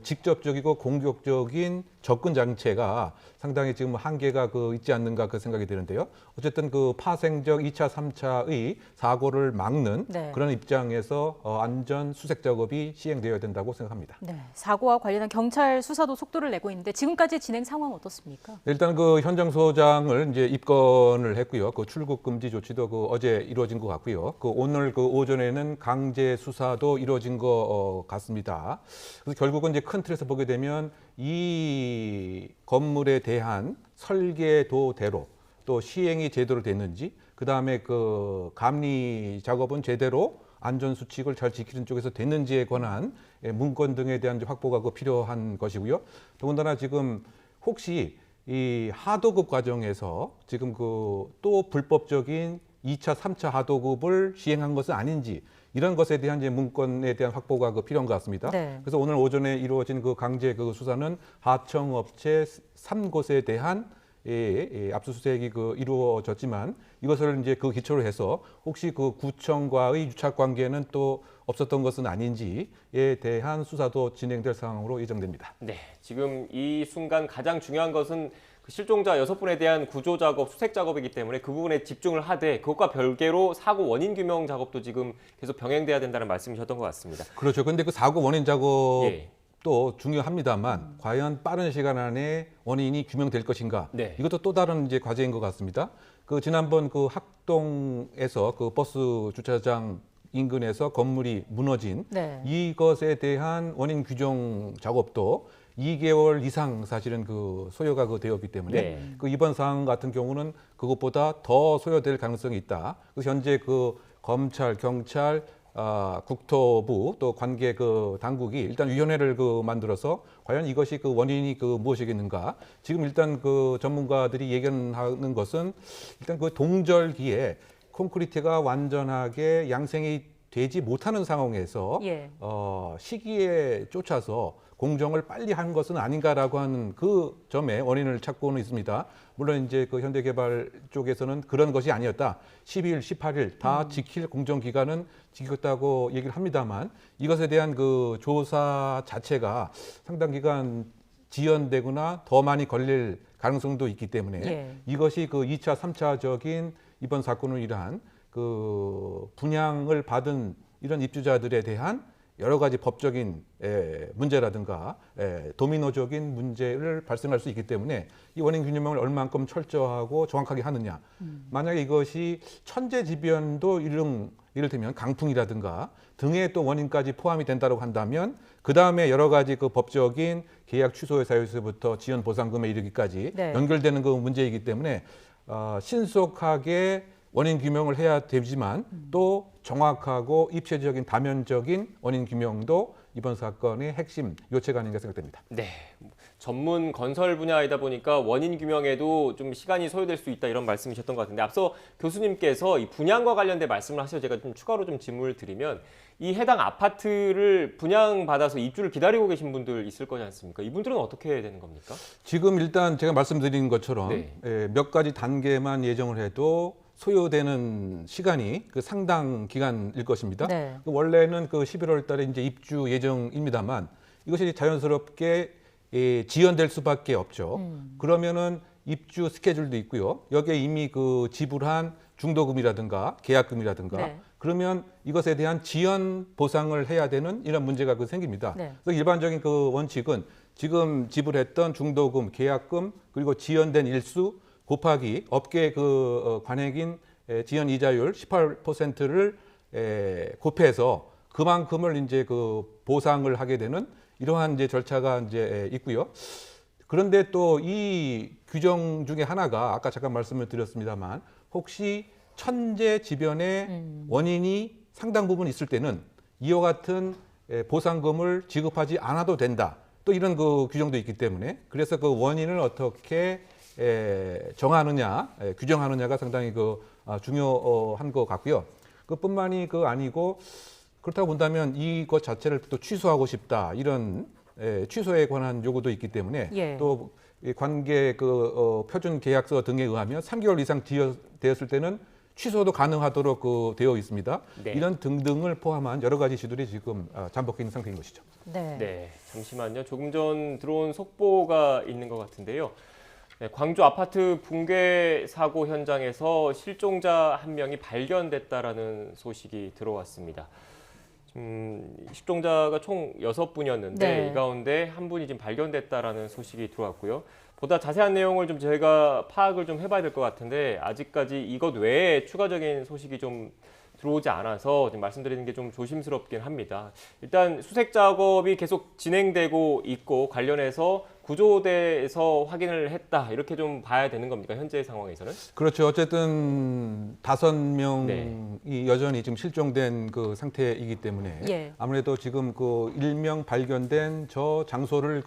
직접적이고 공격적인 접근 장치가 상당히 지금 한계가 있지 않는가 생각이 드는데요. 어쨌든 파생적 2차, 3차의 사고를 막는 그런 입장에서 안전 수색 작업이 시행되어야 된다고 생각합니다. 네, 사고와 관련한 경찰 수사도 속도를 내고 있는데 지금까지 진행 상황 어떻습니까? 일단 현장소장을 이제 입건을 했고요. 출국 금지 조치도 어제 이루어진 것 같고요. 오늘 오전에는 강제 수사도 이루어진 것 같습니다. 그래서 결국은 이제 큰 틀에서 보게 되면 이 건물에 대한 설계도대로 또 시행이 제대로 됐는지 그다음에 감리 작업은 제대로 안전 수칙을 잘 지키는 쪽에서 됐는지에 관한 문건 등에 대한 확보가 필요한 것이고요. 더군다나 지금 혹시 이 하도급 과정에서 지금 또 불법적인 2차, 3차 하도급을 시행한 것은 아닌지 이런 것에 대한 이제 문건에 대한 확보가 필요한 것 같습니다. 네. 그래서 오늘 오전에 이루어진 강제 수사는 하청업체 3곳에 대한 압수수색이 이루어졌지만 이것을 이제 기초로 해서 혹시 구청과의 유착 관계는 또 없었던 것은 아닌지에 대한 수사도 진행될 상황으로 예정됩니다. 네, 지금 이 순간 가장 중요한 것은 실종자 6분에 대한 구조 작업, 수색 작업이기 때문에 그 부분에 집중을 하되 그것과 별개로 사고 원인 규명 작업도 지금 계속 병행돼야 된다는 말씀이셨던 것 같습니다. 그렇죠. 그런데 사고 원인 작업도 중요합니다만 과연 빠른 시간 안에 원인이 규명될 것인가? 네. 이것도 또 다른 이제 과제인 것 같습니다. 지난번 학동에서 버스 주차장 인근에서 건물이 무너진 이것에 대한 원인 규정 작업도 2개월 이상 사실은 소요가 되었기 때문에 이번 사안 같은 경우는 그것보다 더 소요될 가능성이 있다. 그래서 현재 검찰, 경찰, 국토부 또 관계 당국이 일단 위원회를 만들어서 과연 이것이 원인이 무엇이겠는가. 지금 일단 전문가들이 얘기하는 것은 일단 동절기에 콘크리트가 완전하게 양생이 되지 못하는 상황에서 시기에 쫓아서 공정을 빨리 한 것은 아닌가라고 하는 점에 원인을 찾고는 있습니다. 물론 이제 현대개발 쪽에서는 그런 것이 아니었다. 12일, 18일 다 지킬 공정기간은 지켰다고 얘기를 합니다만 이것에 대한 조사 자체가 상당 기간 지연되거나 더 많이 걸릴 가능성도 있기 때문에 이것이 2차, 3차적인 이번 사건을 위한 분양을 받은 이런 입주자들에 대한 여러 가지 법적인 문제라든가 도미노적인 문제를 발생할 수 있기 때문에 이 원인 규명을 얼만큼 철저하고 정확하게 하느냐. 만약에 이것이 천재지변도 이를테면 강풍이라든가 등의 또 원인까지 포함이 된다고 한다면 그 다음에 여러 가지 법적인 계약 취소의 사유에서부터 지연 보상금에 이르기까지 연결되는 문제이기 때문에 신속하게 원인 규명을 해야 되지만 또 정확하고 입체적인 다면적인 원인 규명도 이번 사건의 핵심 요체가 아닌가 생각됩니다. 네, 전문 건설 분야이다 보니까 원인 규명에도 좀 시간이 소요될 수 있다 이런 말씀이셨던 것 같은데 앞서 교수님께서 이 분양과 관련된 말씀을 하셔서 제가 좀 추가로 좀 질문을 드리면 이 해당 아파트를 분양받아서 입주를 기다리고 계신 분들 있을 거지 않습니까? 이분들은 어떻게 해야 되는 겁니까? 지금 일단 제가 말씀드린 것처럼 몇 가지 단계만 예정을 해도 소요되는 시간이 상당 기간일 것입니다. 원래는 11월 달에 이제 입주 예정입니다만 이것이 자연스럽게 지연될 수밖에 없죠. 그러면은 입주 스케줄도 있고요. 여기에 이미 지불한 중도금이라든가 계약금이라든가 그러면 이것에 대한 지연 보상을 해야 되는 이런 문제가 생깁니다. 네. 그래서 일반적인 그 원칙은 지금 지불했던 중도금, 계약금 그리고 지연된 일수 곱하기 업계 그 관행인 지연 이자율 18%를 곱해서 그만큼을 이제 그 보상을 하게 되는 이러한 이제 절차가 이제 있고요. 그런데 또 이 규정 중에 하나가 아까 잠깐 말씀을 드렸습니다만 혹시 천재지변의 원인이 상당 부분 있을 때는 이와 같은 보상금을 지급하지 않아도 된다. 또 이런 그 규정도 있기 때문에 그래서 그 원인을 어떻게 정하느냐, 규정하느냐가 상당히 중요한 것 같고요. 그뿐만이 아니고 그렇다고 본다면 이것 자체를 또 취소하고 싶다 이런 취소에 관한 요구도 있기 때문에 예. 또 관계 표준 계약서 등에 의하면 3개월 이상 되었을 때는 취소도 가능하도록 되어 있습니다. 네. 이런 등등을 포함한 여러 가지 시들이 지금 잠복해 있는 상태인 것이죠. 네. 잠시만요. 조금 전 들어온 속보가 있는 것 같은데요. 네, 광주 아파트 붕괴 사고 현장에서 실종자 한 명이 발견됐다라는 소식이 들어왔습니다. 실종자가 총 6분이었는데 네. 이 가운데 한 분이 지금 발견됐다라는 소식이 들어왔고요. 보다 자세한 내용을 좀 저희가 파악을 좀 해봐야 될 것 같은데 아직까지 이것 외에 추가적인 소식이 좀 들어오지 않아서 지금 말씀드리는 게 좀 조심스럽긴 합니다. 일단 수색 작업이 계속 진행되고 있고 관련해서 구조대에서 확인을 했다 이렇게 좀 봐야 되는 겁니까? 현재 상황에서는? 그렇죠. 어쨌든 5명이 여전히 지금 실종된 그 상태이기 때문에 예. 아무래도 지금 일명 발견된 저 장소를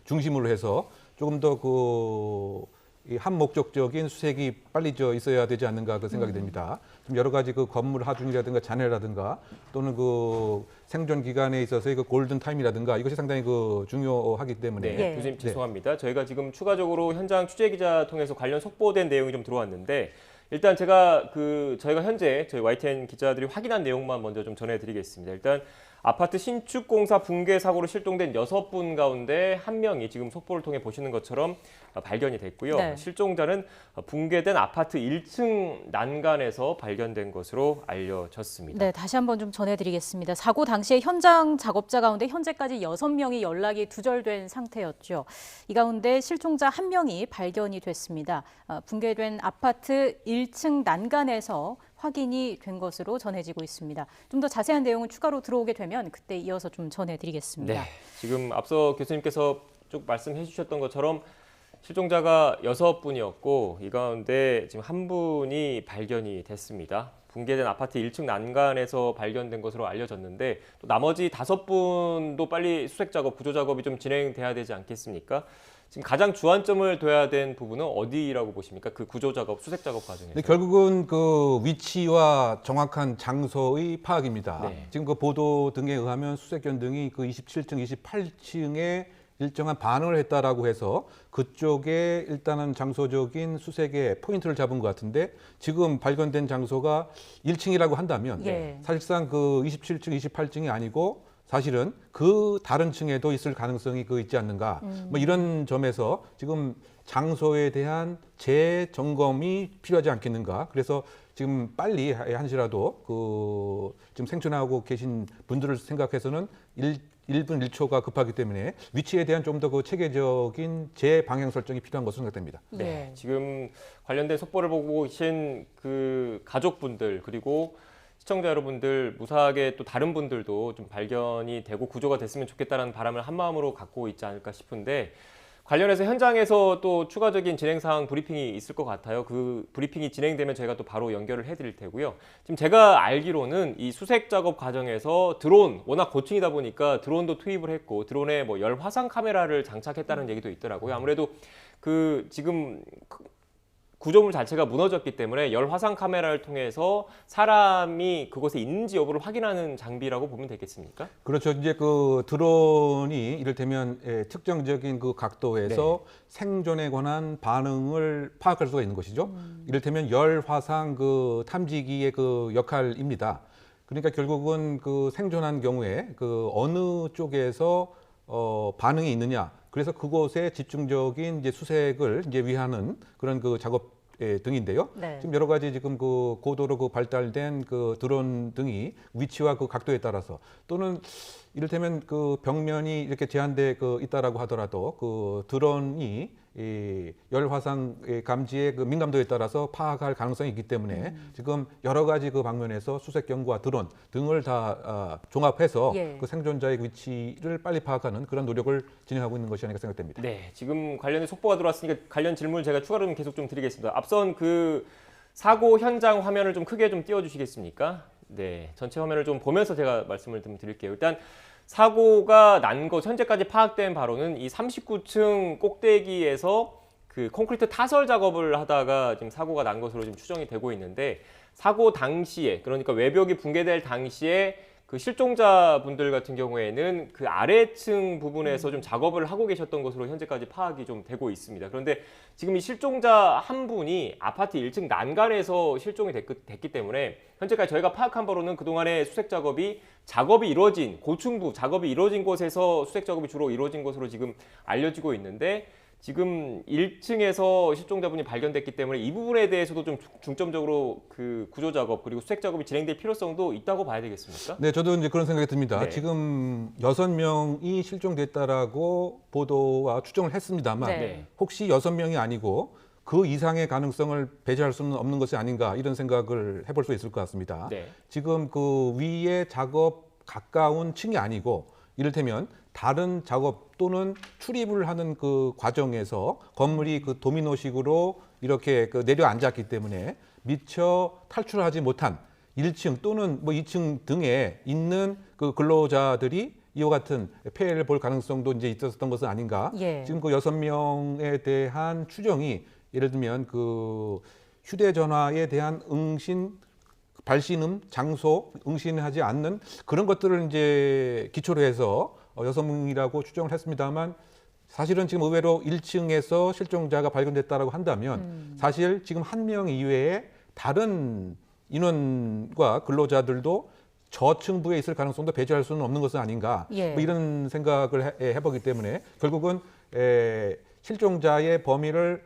중심으로 해서 조금 더 한 목적적인 수색이 빨리 있어야 되지 않는가 생각이 됩니다. 좀 여러 가지 건물 하중이라든가 잔해라든가 또는 생존 기간에 있어서의 골든 타임이라든가 이것이 상당히 중요하기 때문에. 네, 교수님 죄송합니다. 저희가 지금 추가적으로 현장 취재 기자 통해서 관련 속보된 내용이 좀 들어왔는데 일단 저희가 현재 저희 YTN 기자들이 확인한 내용만 먼저 좀 전해드리겠습니다. 일단 아파트 신축 공사 붕괴 사고로 실종된 6분 가운데 1명이 지금 속보를 통해 보시는 것처럼 발견이 됐고요. 네. 실종자는 붕괴된 아파트 1층 난간에서 발견된 것으로 알려졌습니다. 네, 다시 한번 좀 전해드리겠습니다. 사고 당시에 현장 작업자 가운데 현재까지 6명이 연락이 두절된 상태였죠. 이 가운데 실종자 1명이 발견이 됐습니다. 붕괴된 아파트 1층 난간에서 확인이 된 것으로 전해지고 있습니다. 좀 더 자세한 내용은 추가로 들어오게 되면 그때 이어서 좀 전해드리겠습니다. 네, 지금 앞서 교수님께서 쭉 말씀해 주셨던 것처럼 실종자가 6분이었고 이 가운데 지금 1분이 발견이 됐습니다. 붕괴된 아파트 1층 난간에서 발견된 것으로 알려졌는데 또 나머지 5분도 빨리 수색 작업, 구조 작업이 좀 진행돼야 되지 않겠습니까? 지금 가장 주안점을 둬야 된 부분은 어디라고 보십니까? 그 구조 작업, 수색 작업 과정에서. 결국은 위치와 정확한 장소의 파악입니다. 네. 지금 보도 등에 의하면 수색견 등이 27층, 28층에 일정한 반응을 했다라고 해서 그쪽에 일단은 장소적인 수색의 포인트를 잡은 것 같은데 지금 발견된 장소가 1층이라고 한다면 사실상 27층, 28층이 아니고 사실은 다른 층에도 있을 가능성이 있지 않는가. 이런 점에서 지금 장소에 대한 재점검이 필요하지 않겠는가. 그래서 지금 빨리 한시라도 지금 생존하고 계신 분들을 생각해서는 1분 1초가 급하기 때문에 위치에 대한 좀 더 체계적인 재방향 설정이 필요한 것으로 생각됩니다. 네, 지금 관련된 속보를 보고 계신 가족분들 그리고 시청자 여러분들 무사하게 또 다른 분들도 좀 발견이 되고 구조가 됐으면 좋겠다는 바람을 한마음으로 갖고 있지 않을까 싶은데 관련해서 현장에서 또 추가적인 진행 사항 브리핑이 있을 것 같아요. 그 브리핑이 진행되면 저희가 또 바로 연결을 해드릴 테고요. 지금 제가 알기로는 이 수색 작업 과정에서 드론, 워낙 고층이다 보니까 드론도 투입을 했고 드론에 열 화상 카메라를 장착했다는 얘기도 있더라고요. 아무래도 지금 구조물 자체가 무너졌기 때문에 열 화상 카메라를 통해서 사람이 그곳에 있는지 여부를 확인하는 장비라고 보면 되겠습니까? 그렇죠. 이제 드론이 이를테면 특정적인 각도에서 생존에 관한 반응을 파악할 수가 있는 것이죠. 이를테면 열 화상 탐지기의 역할입니다. 그러니까 결국은 생존한 경우에 어느 쪽에서 반응이 있느냐. 그래서 그곳에 집중적인 수색을 위하는 그런 작업 등인데요. 네. 지금 여러 가지 지금 그 고도로 그 발달된 그 드론 등이 위치와 그 각도에 따라서 또는 이를테면 그 벽면이 이렇게 제한돼 그 있다라고 하더라도 그 드론이 이 열화상 감지의 그 민감도에 따라서 파악할 가능성이 있기 때문에 지금 여러 가지 그 방면에서 수색경과 드론 등을 다 종합해서 그 생존자의 위치를 빨리 파악하는 그런 노력을 진행하고 있는 것이 아닌가 생각됩니다. 네, 지금 관련해 속보가 들어왔으니까 관련 질문을 제가 추가로 좀 계속 좀 드리겠습니다. 앞선 그 사고 현장 화면을 좀 크게 좀 띄워주시겠습니까? 네, 전체 화면을 좀 보면서 제가 말씀을 좀 드릴게요. 일단 사고가 난 것, 현재까지 파악된 바로는 이 39층 꼭대기에서 그 콘크리트 타설 작업을 하다가 지금 사고가 난 것으로 지금 추정이 되고 있는데, 사고 당시에, 그러니까 외벽이 붕괴될 당시에 그 실종자분들 같은 경우에는 그 아래층 부분에서 좀 작업을 하고 계셨던 것으로 현재까지 파악이 좀 되고 있습니다. 그런데 지금 이 실종자 한 분이 아파트 1층 난간에서 실종이 됐기 때문에 현재까지 저희가 파악한 바로는 그동안의 수색 작업이 이루어진 고층부 작업이 이루어진 곳에서 수색 작업이 주로 이루어진 것으로 지금 알려지고 있는데, 지금 1층에서 실종자분이 발견됐기 때문에 이 부분에 대해서도 좀 중점적으로 그 구조 작업 그리고 수색 작업이 진행될 필요성도 있다고 봐야 되겠습니까? 네, 저도 이제 그런 생각이 듭니다. 네. 지금 6명이 실종됐다라고 보도와 추정을 했습니다만 네. 혹시 6명이 아니고 그 이상의 가능성을 배제할 수는 없는 것이 아닌가 이런 생각을 해볼 수 있을 것 같습니다. 네. 지금 그 위에 작업 가까운 층이 아니고 이를테면 다른 작업 또는 출입을 하는 그 과정에서 건물이 그 도미노식으로 이렇게 그 내려앉았기 때문에 미처 탈출하지 못한 1층 또는 뭐 2층 등에 있는 그 근로자들이 이와 같은 폐해를 볼 가능성도 이제 있었던 것은 아닌가. 지금 그 6명에 대한 추정이 예를 들면 그 휴대전화에 대한 발신음, 장소, 응신하지 않는 그런 것들을 이제 기초로 해서 6명이라고 추정을 했습니다만, 사실은 지금 의외로 1층에서 실종자가 발견됐다라고 한다면 사실 지금 1명 이외에 다른 인원과 근로자들도 저층부에 있을 가능성도 배제할 수는 없는 것은 아닌가. 뭐 이런 생각을 해보기 때문에 결국은 실종자의 범위를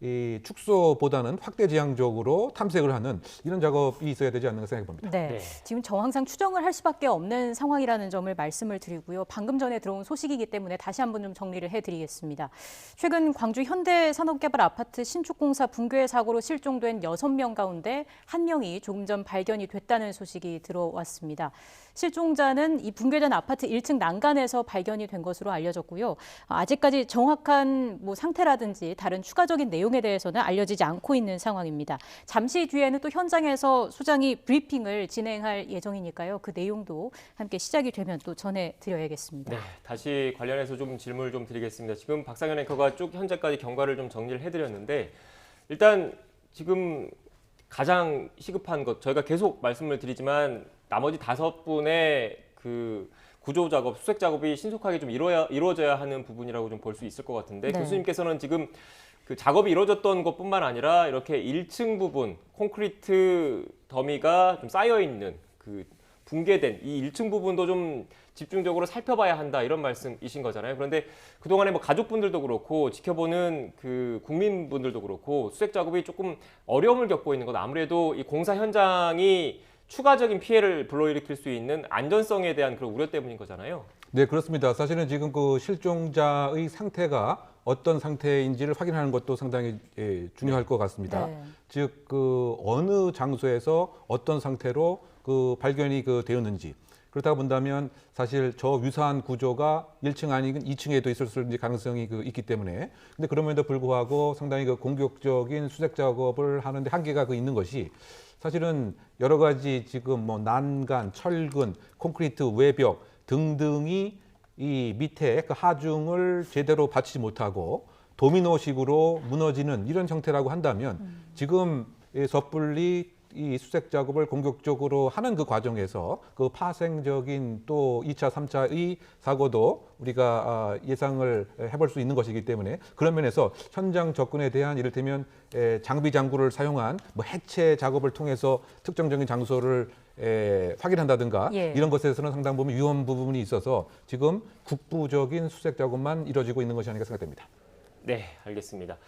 이 축소보다는 확대지향적으로 탐색을 하는 이런 작업이 있어야 되지 않는가 생각해 봅니다. 네. 지금 항상 추정을 할 수밖에 없는 상황이라는 점을 말씀을 드리고요. 방금 전에 들어온 소식이기 때문에 다시 한번 좀 정리를 해드리겠습니다. 최근 광주 현대산업개발 아파트 신축공사 붕괴 사고로 실종된 6명 가운데 1명이 조금 전 발견이 됐다는 소식이 들어왔습니다. 실종자는 이 붕괴된 아파트 1층 난간에서 발견이 된 것으로 알려졌고요. 아직까지 정확한 상태라든지 다른 추가적인 내용에 대해서는 알려지지 않고 있는 상황입니다. 잠시 뒤에는 또 현장에서 소장이 브리핑을 진행할 예정이니까요. 그 내용도 함께 시작이 되면 또 전해드려야겠습니다. 네, 다시 관련해서 좀 질문을 좀 드리겠습니다. 지금 박상현 앵커가 쭉 현재까지 경과를 좀 정리를 해드렸는데, 일단 지금 가장 시급한 것, 저희가 계속 말씀을 드리지만 나머지 5분의 그 구조 작업, 수색 작업이 신속하게 좀 이루어져야 하는 부분이라고 좀 볼 수 있을 것 같은데, 교수님께서는 지금 그 작업이 이루어졌던 것뿐만 아니라 이렇게 1층 부분 콘크리트 더미가 좀 쌓여 있는 그 붕괴된 이 1층 부분도 좀 집중적으로 살펴봐야 한다, 이런 말씀이신 거잖아요. 그런데 그동안에 뭐 가족분들도 그렇고 지켜보는 그 국민분들도 그렇고 수색 작업이 조금 어려움을 겪고 있는 건 아무래도 이 공사 현장이 추가적인 피해를 불러일으킬 수 있는 안전성에 대한 그런 우려 때문인 거잖아요. 네, 그렇습니다. 사실은 지금 그 실종자의 상태가 어떤 상태인지를 확인하는 것도 상당히 중요할 것 같습니다. 즉, 그 어느 장소에서 어떤 상태로 그 발견이 되었는지. 그렇다고 본다면 사실 저 유사한 구조가 1층 아니면 2층에도 있을 수 있는 가능성이 있기 때문에, 근데 그럼에도 불구하고 상당히 공격적인 수색 작업을 하는데 한계가 있는 것이, 사실은 여러 가지 지금 난간, 철근, 콘크리트 외벽 등등이 이 밑에 그 하중을 제대로 받치지 못하고 도미노식으로 무너지는 이런 형태라고 한다면 지금 섣불리 이 수색 작업을 공격적으로 하는 그 과정에서 그 파생적인 또 2차, 3차의 사고도 우리가 예상을 해볼 수 있는 것이기 때문에, 그런 면에서 현장 접근에 대한 이를테면 장비 장구를 사용한 해체 작업을 통해서 특정적인 장소를 확인한다든가 이런 것에서는 상당 부분 위험 부분이 있어서 지금 국부적인 수색 작업만 이루어지고 있는 것이 아닌가 생각됩니다. 네, 알겠습니다.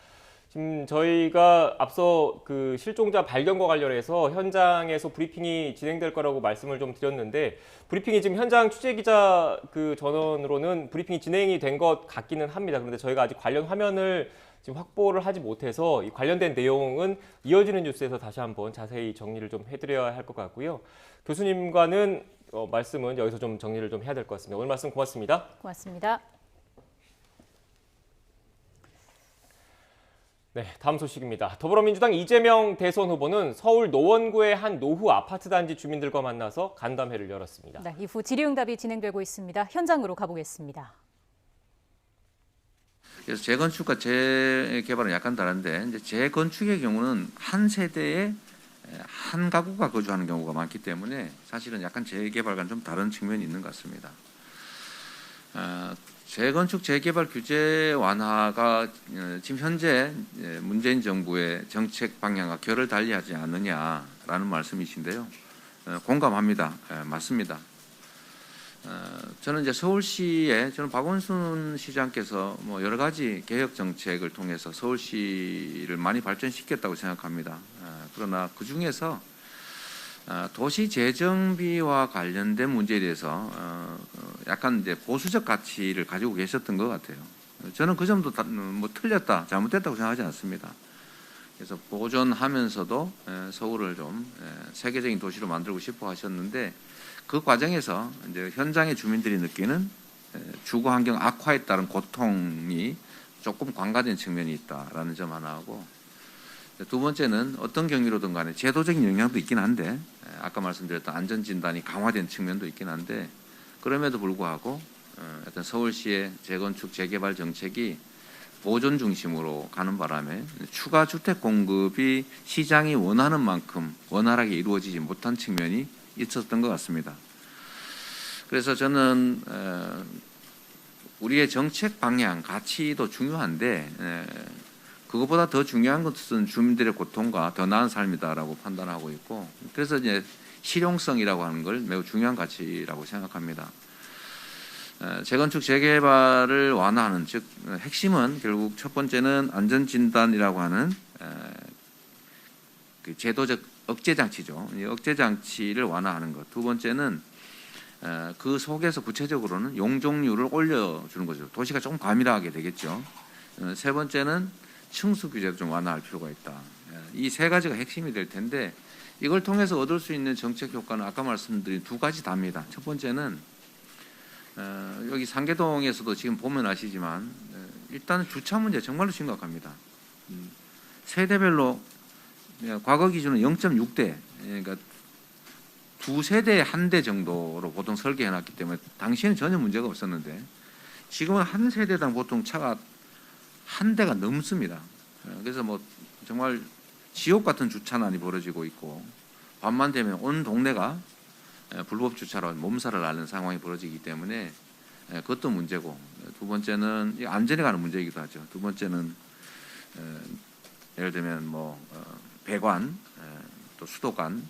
지금 저희가 앞서 그 실종자 발견과 관련해서 현장에서 브리핑이 진행될 거라고 말씀을 좀 드렸는데 브리핑이 지금 현장 취재기자 그 전원으로는 브리핑이 진행이 된 것 같기는 합니다. 그런데 저희가 아직 관련 화면을 지금 확보를 하지 못해서 이 관련된 내용은 이어지는 뉴스에서 다시 한번 자세히 정리를 좀 해드려야 할 것 같고요. 교수님과는 말씀은 여기서 좀 정리를 좀 해야 될 것 같습니다. 오늘 말씀 고맙습니다. 고맙습니다. 네, 다음 소식입니다. 더불어민주당 이재명 대선 후보는 서울 노원구의 한 노후 아파트 단지 주민들과 만나서 간담회를 열었습니다. 네, 이후 질의응답이 진행되고 있습니다. 현장으로 가보겠습니다. 그래서 재건축과 재개발은 약간 다른데 이제 재건축의 경우는 한 세대에 한 가구가 거주하는 경우가 많기 때문에 사실은 약간 재개발과는 좀 다른 측면이 있는 것 같습니다. 재건축 재개발 규제 완화가 지금 현재 문재인 정부의 정책 방향과 결을 달리하지 않느냐라는 말씀이신데요. 공감합니다. 맞습니다. 저는 이제 서울시에 저는 박원순 시장께서 뭐 여러 가지 개혁 정책을 통해서 서울시를 많이 발전시켰다고 생각합니다. 그러나 그 중에서 도시 재정비와 관련된 문제에 대해서 약간 이제 보수적 가치를 가지고 계셨던 것 같아요. 저는 그 점도 뭐 틀렸다, 잘못됐다고 생각하지 않습니다. 그래서 보존하면서도 서울을 좀 세계적인 도시로 만들고 싶어 하셨는데 그 과정에서 이제 현장의 주민들이 느끼는 주거 환경 악화에 따른 고통이 조금 관가된 측면이 있다라는 점 하나 하고 두 번째는 어떤 경위로든 간에 제도적인 영향도 있긴 한데 아까 말씀드렸던 안전진단이 강화된 측면도 있긴 한데 그럼에도 불구하고 어떤 서울시의 재건축 재개발 정책이 보존 중심으로 가는 바람에 추가 주택 공급이 시장이 원하는 만큼 원활하게 이루어지지 못한 측면이 있었던 것 같습니다. 그래서 저는 우리의 정책 방향, 가치도 중요한데 그것보다 더 중요한 것은 주민들의 고통과 더 나은 삶이다라고 판단하고 있고 그래서 이제 실용성이라고 하는 걸 매우 중요한 가치라고 생각합니다. 재건축 재개발을 완화하는 즉 핵심은 결국 첫 번째는 안전진단이라고 하는 그 제도적 억제 장치죠. 억제 장치를 완화하는 것. 두 번째는 그 속에서 구체적으로는 용적률을 올려주는 거죠. 도시가 조금 과밀하게 되겠죠. 세 번째는 층수 규제도 좀 완화할 필요가 있다. 이 세 가지가 핵심이 될 텐데 이걸 통해서 얻을 수 있는 정책 효과는 아까 말씀드린 두 가지 답니다. 첫 번째는 여기 상계동에서도 지금 보면 아시지만 일단은 주차 문제 정말로 심각합니다. 세대별로 과거 기준은 0.6대, 그러니까 두 세대에 한 대 정도로 보통 설계해놨기 때문에 당시에는 전혀 문제가 없었는데 지금은 한 세대당 보통 차가 한 대가 넘습니다. 그래서 뭐 정말 지옥 같은 주차난이 벌어지고 있고 밤만 되면 온 동네가 불법 주차로 몸살을 앓는 상황이 벌어지기 때문에 그것도 문제고 두 번째는 안전에 관한 문제이기도 하죠. 두 번째는 예를 들면 뭐 배관, 또 수도관,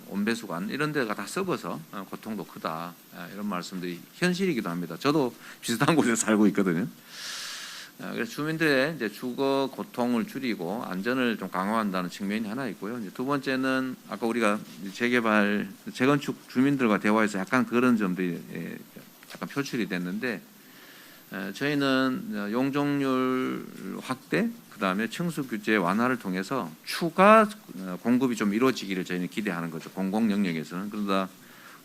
온배수관 이런 데가 다 썩어서 고통도 크다 이런 말씀들이 현실이기도 합니다. 저도 비슷한 곳에 살고 있거든요. 그래서 주민들의 이제 주거 고통을 줄이고 안전을 좀 강화한다는 측면이 하나 있고요. 이제 두 번째는 아까 우리가 재개발, 재건축 주민들과 대화해서 약간 그런 점들이 약간 표출이 됐는데 저희는 용적률 확대, 그다음에 층수 규제 완화를 통해서 추가 공급이 좀 이루어지기를 저희는 기대하는 거죠. 공공 영역에서는. 그러다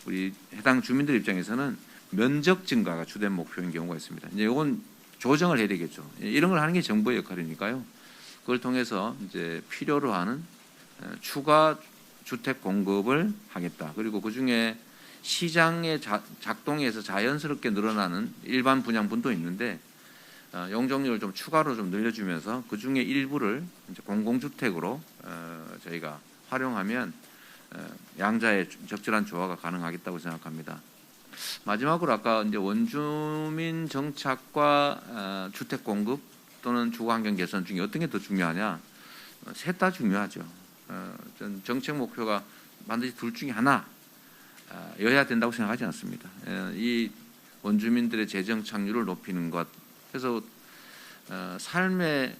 우리 해당 주민들 입장에서는 면적 증가가 주된 목표인 경우가 있습니다. 이제 이건 조정을 해야 되겠죠. 이런 걸 하는 게 정부의 역할이니까요. 그걸 통해서 이제 필요로 하는 추가 주택 공급을 하겠다. 그리고 그 중에 시장의 작동에서 자연스럽게 늘어나는 일반 분양분도 있는데 용적률을 좀 추가로 좀 늘려주면서 그 중에 일부를 이제 공공주택으로 저희가 활용하면 양자의 적절한 조화가 가능하겠다고 생각합니다. 마지막으로 아까 이제 원주민 정착과 주택 공급 또는 주거 환경 개선 중에 어떤 게 더 중요하냐? 셋 다 중요하죠. 정책 목표가 반드시 둘 중에 하나 여야 된다고 생각하지 않습니다. 이 원주민들의 재정 착률을 높이는 것, 그래서 삶의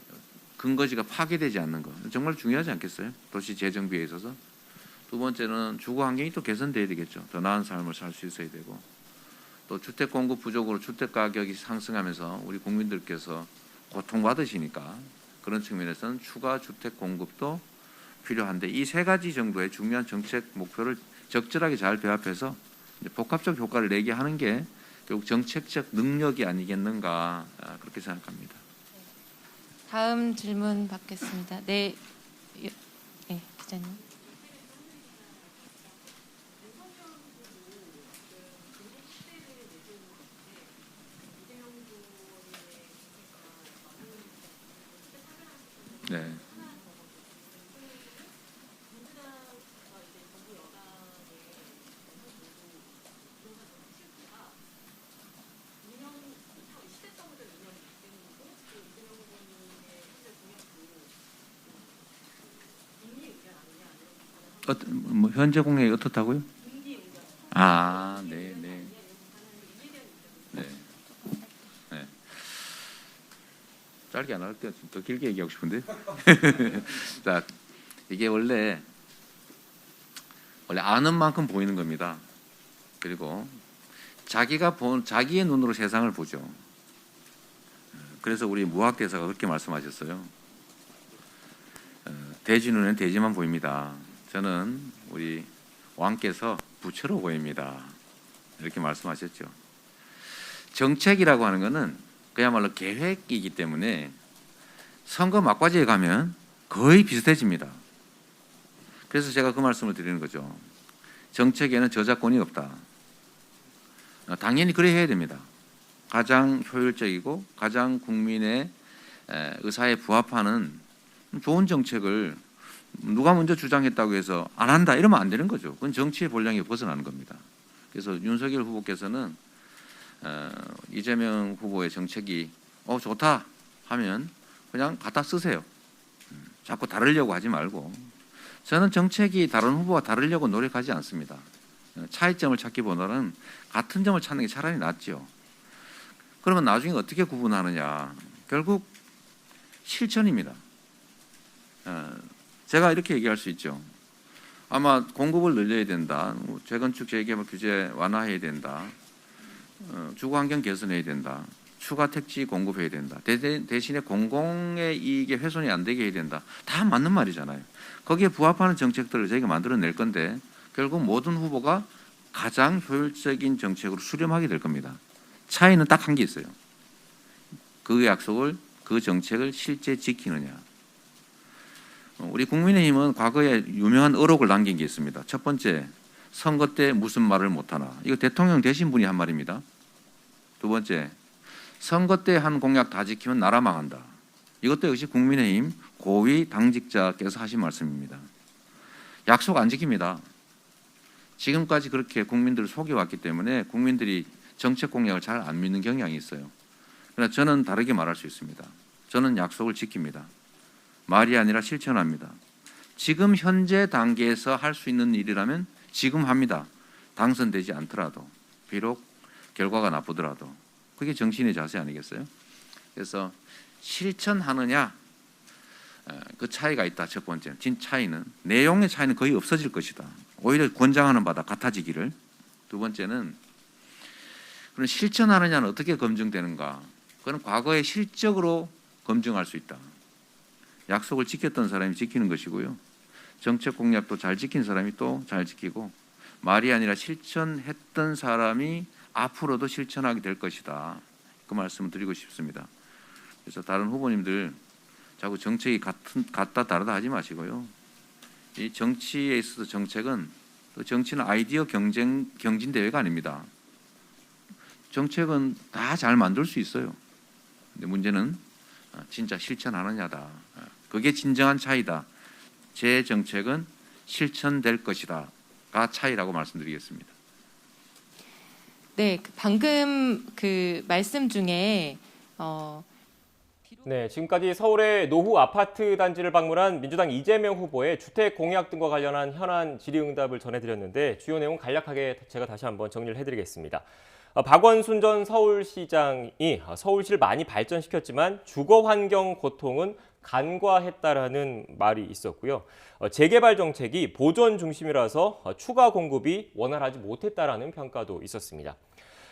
근거지가 파괴되지 않는 거 정말 중요하지 않겠어요? 도시 재정비에 있어서. 두 번째는 주거 환경이 또 개선돼야 되겠죠. 더 나은 삶을 살 수 있어야 되고, 또 주택 공급 부족으로 주택 가격이 상승하면서 우리 국민들께서 고통받으시니까 그런 측면에서는 추가 주택 공급도 필요한데, 이 세 가지 정도의 중요한 정책 목표를 적절하게 잘 배합해서 복합적 효과를 내게 하는 게 결국 정책적 능력이 아니겠는가, 그렇게 생각합니다. 다음 질문 받겠습니다. 네, 네, 기자님. 네. 뭐 현재 공약이 어떻다고요? 아, 네, 네. 네. 네. 짧게 안 할게요. 더 길게 얘기하고 싶은데. 자, 이게 원래 아는 만큼 보이는 겁니다. 그리고 자기가 본 자기의 눈으로 세상을 보죠. 그래서 우리 무학대사가 그렇게 말씀하셨어요. 돼지 눈에는 돼지만 보입니다. 저는 우리 왕께서 부처로 보입니다. 이렇게 말씀하셨죠. 정책이라고 하는 것은 그야말로 계획이기 때문에 선거 막바지에 가면 거의 비슷해집니다. 그래서 제가 그 말씀을 드리는 거죠. 정책에는 저작권이 없다. 당연히 그래 해야 됩니다. 가장 효율적이고 가장 국민의 의사에 부합하는 좋은 정책을 누가 먼저 주장했다고 해서 안 한다 이러면 안 되는 거죠. 그건 정치의 본량에 벗어나는 겁니다. 그래서 윤석열 후보께서는 이재명 후보의 정책이 좋다 하면 그냥 갖다 쓰세요. 자꾸 다르려고 하지 말고. 저는 정책이 다른 후보와 다르려고 노력하지 않습니다. 차이점을 찾기보다는 같은 점을 찾는 게 차라리 낫죠. 그러면 나중에 어떻게 구분하느냐. 결국 실천입니다. 제가 이렇게 얘기할 수 있죠. 아마 공급을 늘려야 된다. 재건축 재개발 규제 완화해야 된다. 주거환경 개선해야 된다. 추가 택지 공급해야 된다. 대신에 공공의 이익에 훼손이 안 되게 해야 된다. 다 맞는 말이잖아요. 거기에 부합하는 정책들을 저희가 만들어낼 건데 결국 모든 후보가 가장 효율적인 정책으로 수렴하게 될 겁니다. 차이는 딱 한 게 있어요. 그 약속을, 그 정책을 실제 지키느냐. 우리 국민의힘은 과거에 유명한 어록을 남긴 게 있습니다. 첫 번째, 선거 때 무슨 말을 못하나. 이거 대통령 되신 분이 한 말입니다. 두 번째, 선거 때 한 공약 다 지키면 나라 망한다. 이것도 역시 국민의힘 고위 당직자께서 하신 말씀입니다. 약속 안 지킵니다. 지금까지 그렇게 국민들을 속여왔기 때문에 국민들이 정책 공약을 잘 안 믿는 경향이 있어요. 그러나 저는 다르게 말할 수 있습니다. 저는 약속을 지킵니다. 말이 아니라 실천합니다. 지금 현재 단계에서 할 수 있는 일이라면 지금 합니다. 당선되지 않더라도, 비록 결과가 나쁘더라도. 그게 정치인의 자세 아니겠어요? 그래서 실천하느냐, 그 차이가 있다. 첫 번째, 진 차이는 내용의 차이는 거의 없어질 것이다. 오히려 권장하는 바다 같아지기를. 두 번째는 그럼 실천하느냐는 어떻게 검증되는가? 그건 과거의 실적으로 검증할 수 있다. 약속을 지켰던 사람이 지키는 것이고요. 정책 공약도 잘 지킨 사람이 또 잘 지키고, 말이 아니라 실천했던 사람이 앞으로도 실천하게 될 것이다. 그 말씀을 드리고 싶습니다. 그래서 다른 후보님들 자꾸 정책이 같다 다르다 하지 마시고요. 이 정치에 있어서 정책은, 또 정치는 아이디어 경진 대회가 아닙니다. 정책은 다 잘 만들 수 있어요. 근데 문제는 진짜 실천하느냐다. 그게 진정한 차이다. 제 정책은 실천될 것이다가 차이라고 말씀드리겠습니다. 네, 방금 그 말씀 중에 네, 지금까지 서울의 노후 아파트 단지를 방문한 민주당 이재명 후보의 주택 공약 등과 관련한 현안 질의응답을 전해드렸는데 주요 내용 간략하게 제가 다시 한번 정리를 해드리겠습니다. 박원순 전 서울시장이 서울시를 많이 발전시켰지만 주거 환경 고통은 간과했다라는 말이 있었고요. 재개발 정책이 보전 중심이라서 추가 공급이 원활하지 못했다라는 평가도 있었습니다.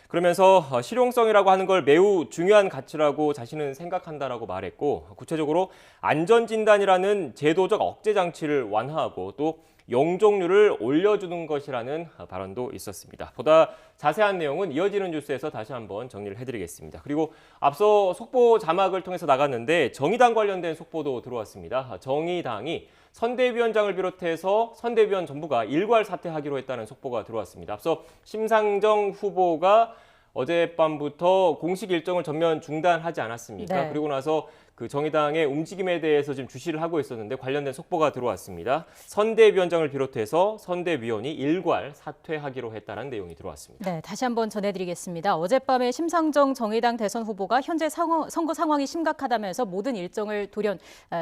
그러면서 실용성이라고 하는 걸 매우 중요한 가치라고 자신은 생각한다라고 말했고, 구체적으로 안전진단이라는 제도적 억제 장치를 완화하고 또 용적률을 올려주는 것이라는 발언도 있었습니다. 보다 자세한 내용은 이어지는 뉴스에서 다시 한번 정리를 해드리겠습니다. 그리고 앞서 속보 자막을 통해서 나갔는데 정의당 관련된 속보도 들어왔습니다. 정의당이 선대위원장을 비롯해서 선대위원 전부가 일괄 사퇴하기로 했다는 속보가 들어왔습니다. 앞서 심상정 후보가 어젯밤부터 공식 일정을 전면 중단하지 않았습니까? 네. 그리고 나서 그 정의당의 움직임에 대해서 지금 주시를 하고 있었는데 관련된 속보가 들어왔습니다. 선대위원장을 비롯해서 선대위원이 일괄 사퇴하기로 했다는 내용이 들어왔습니다. 네, 다시 한번 전해드리겠습니다. 어젯밤에 심상정 정의당 대선 후보가 현재 선거 상황이 심각하다면서 모든 일정을 돌연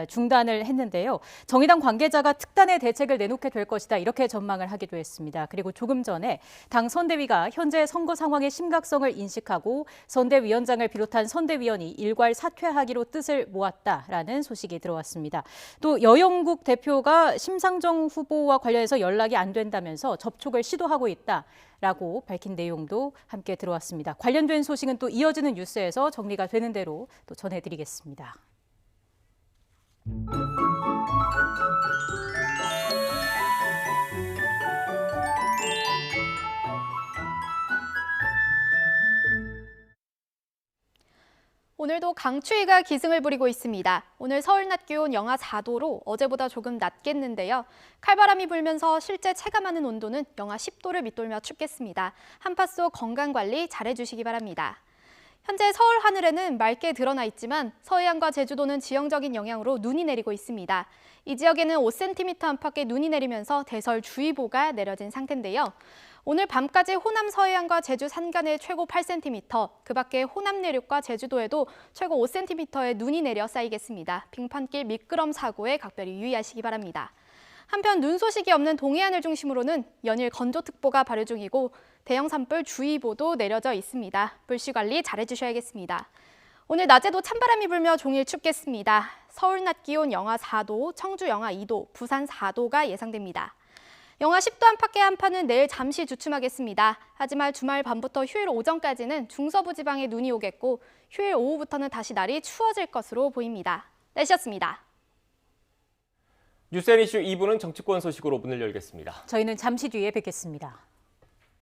중단을 했는데요. 정의당 관계자가 특단의 대책을 내놓게 될 것이다, 이렇게 전망을 하기도 했습니다. 그리고 조금 전에 당 선대위가 현재 선거 상황의 심각성을 인식하고 선대위원장을 비롯한 선대위원이 일괄 사퇴하기로 뜻을 모았다라는 소식이 들어왔습니다. 또 여영국 대표가 심상정 후보와 관련해서 연락이 안 된다면서 접촉을 시도하고 있다라고 밝힌 내용도 함께 들어왔습니다. 관련된 소식은 또 이어지는 뉴스에서 정리가 되는 대로 또 전해드리겠습니다. 오늘도 강추위가 기승을 부리고 있습니다. 오늘 서울 낮 기온 영하 4도로 어제보다 조금 낮겠는데요. 칼바람이 불면서 실제 체감하는 온도는 영하 10도를 밑돌며 춥겠습니다. 한파 속 건강관리 잘해주시기 바랍니다. 현재 서울 하늘에는 맑게 드러나 있지만 서해안과 제주도는 지형적인 영향으로 눈이 내리고 있습니다. 이 지역에는 5cm 안팎의 눈이 내리면서 대설주의보가 내려진 상태인데요. 오늘 밤까지 호남 서해안과 제주 산간에 최고 8cm, 그 밖에 호남 내륙과 제주도에도 최고 5cm의 눈이 내려 쌓이겠습니다. 빙판길 미끄럼 사고에 각별히 유의하시기 바랍니다. 한편 눈 소식이 없는 동해안을 중심으로는 연일 건조특보가 발효 중이고 대형 산불 주의보도 내려져 있습니다. 불씨 관리 잘해주셔야겠습니다. 오늘 낮에도 찬바람이 불며 종일 춥겠습니다. 서울 낮 기온 영하 4도, 청주 영하 2도, 부산 4도가 예상됩니다. 영하 10도 안팎의 한파는 내일 잠시 주춤하겠습니다. 하지만 주말 밤부터 휴일 오전까지는 중서부 지방에 눈이 오겠고 휴일 오후부터는 다시 날이 추워질 것으로 보입니다. 날씨였습니다. 뉴스앤이슈 2부는 정치권 소식으로 문을 열겠습니다. 저희는 잠시 뒤에 뵙겠습니다.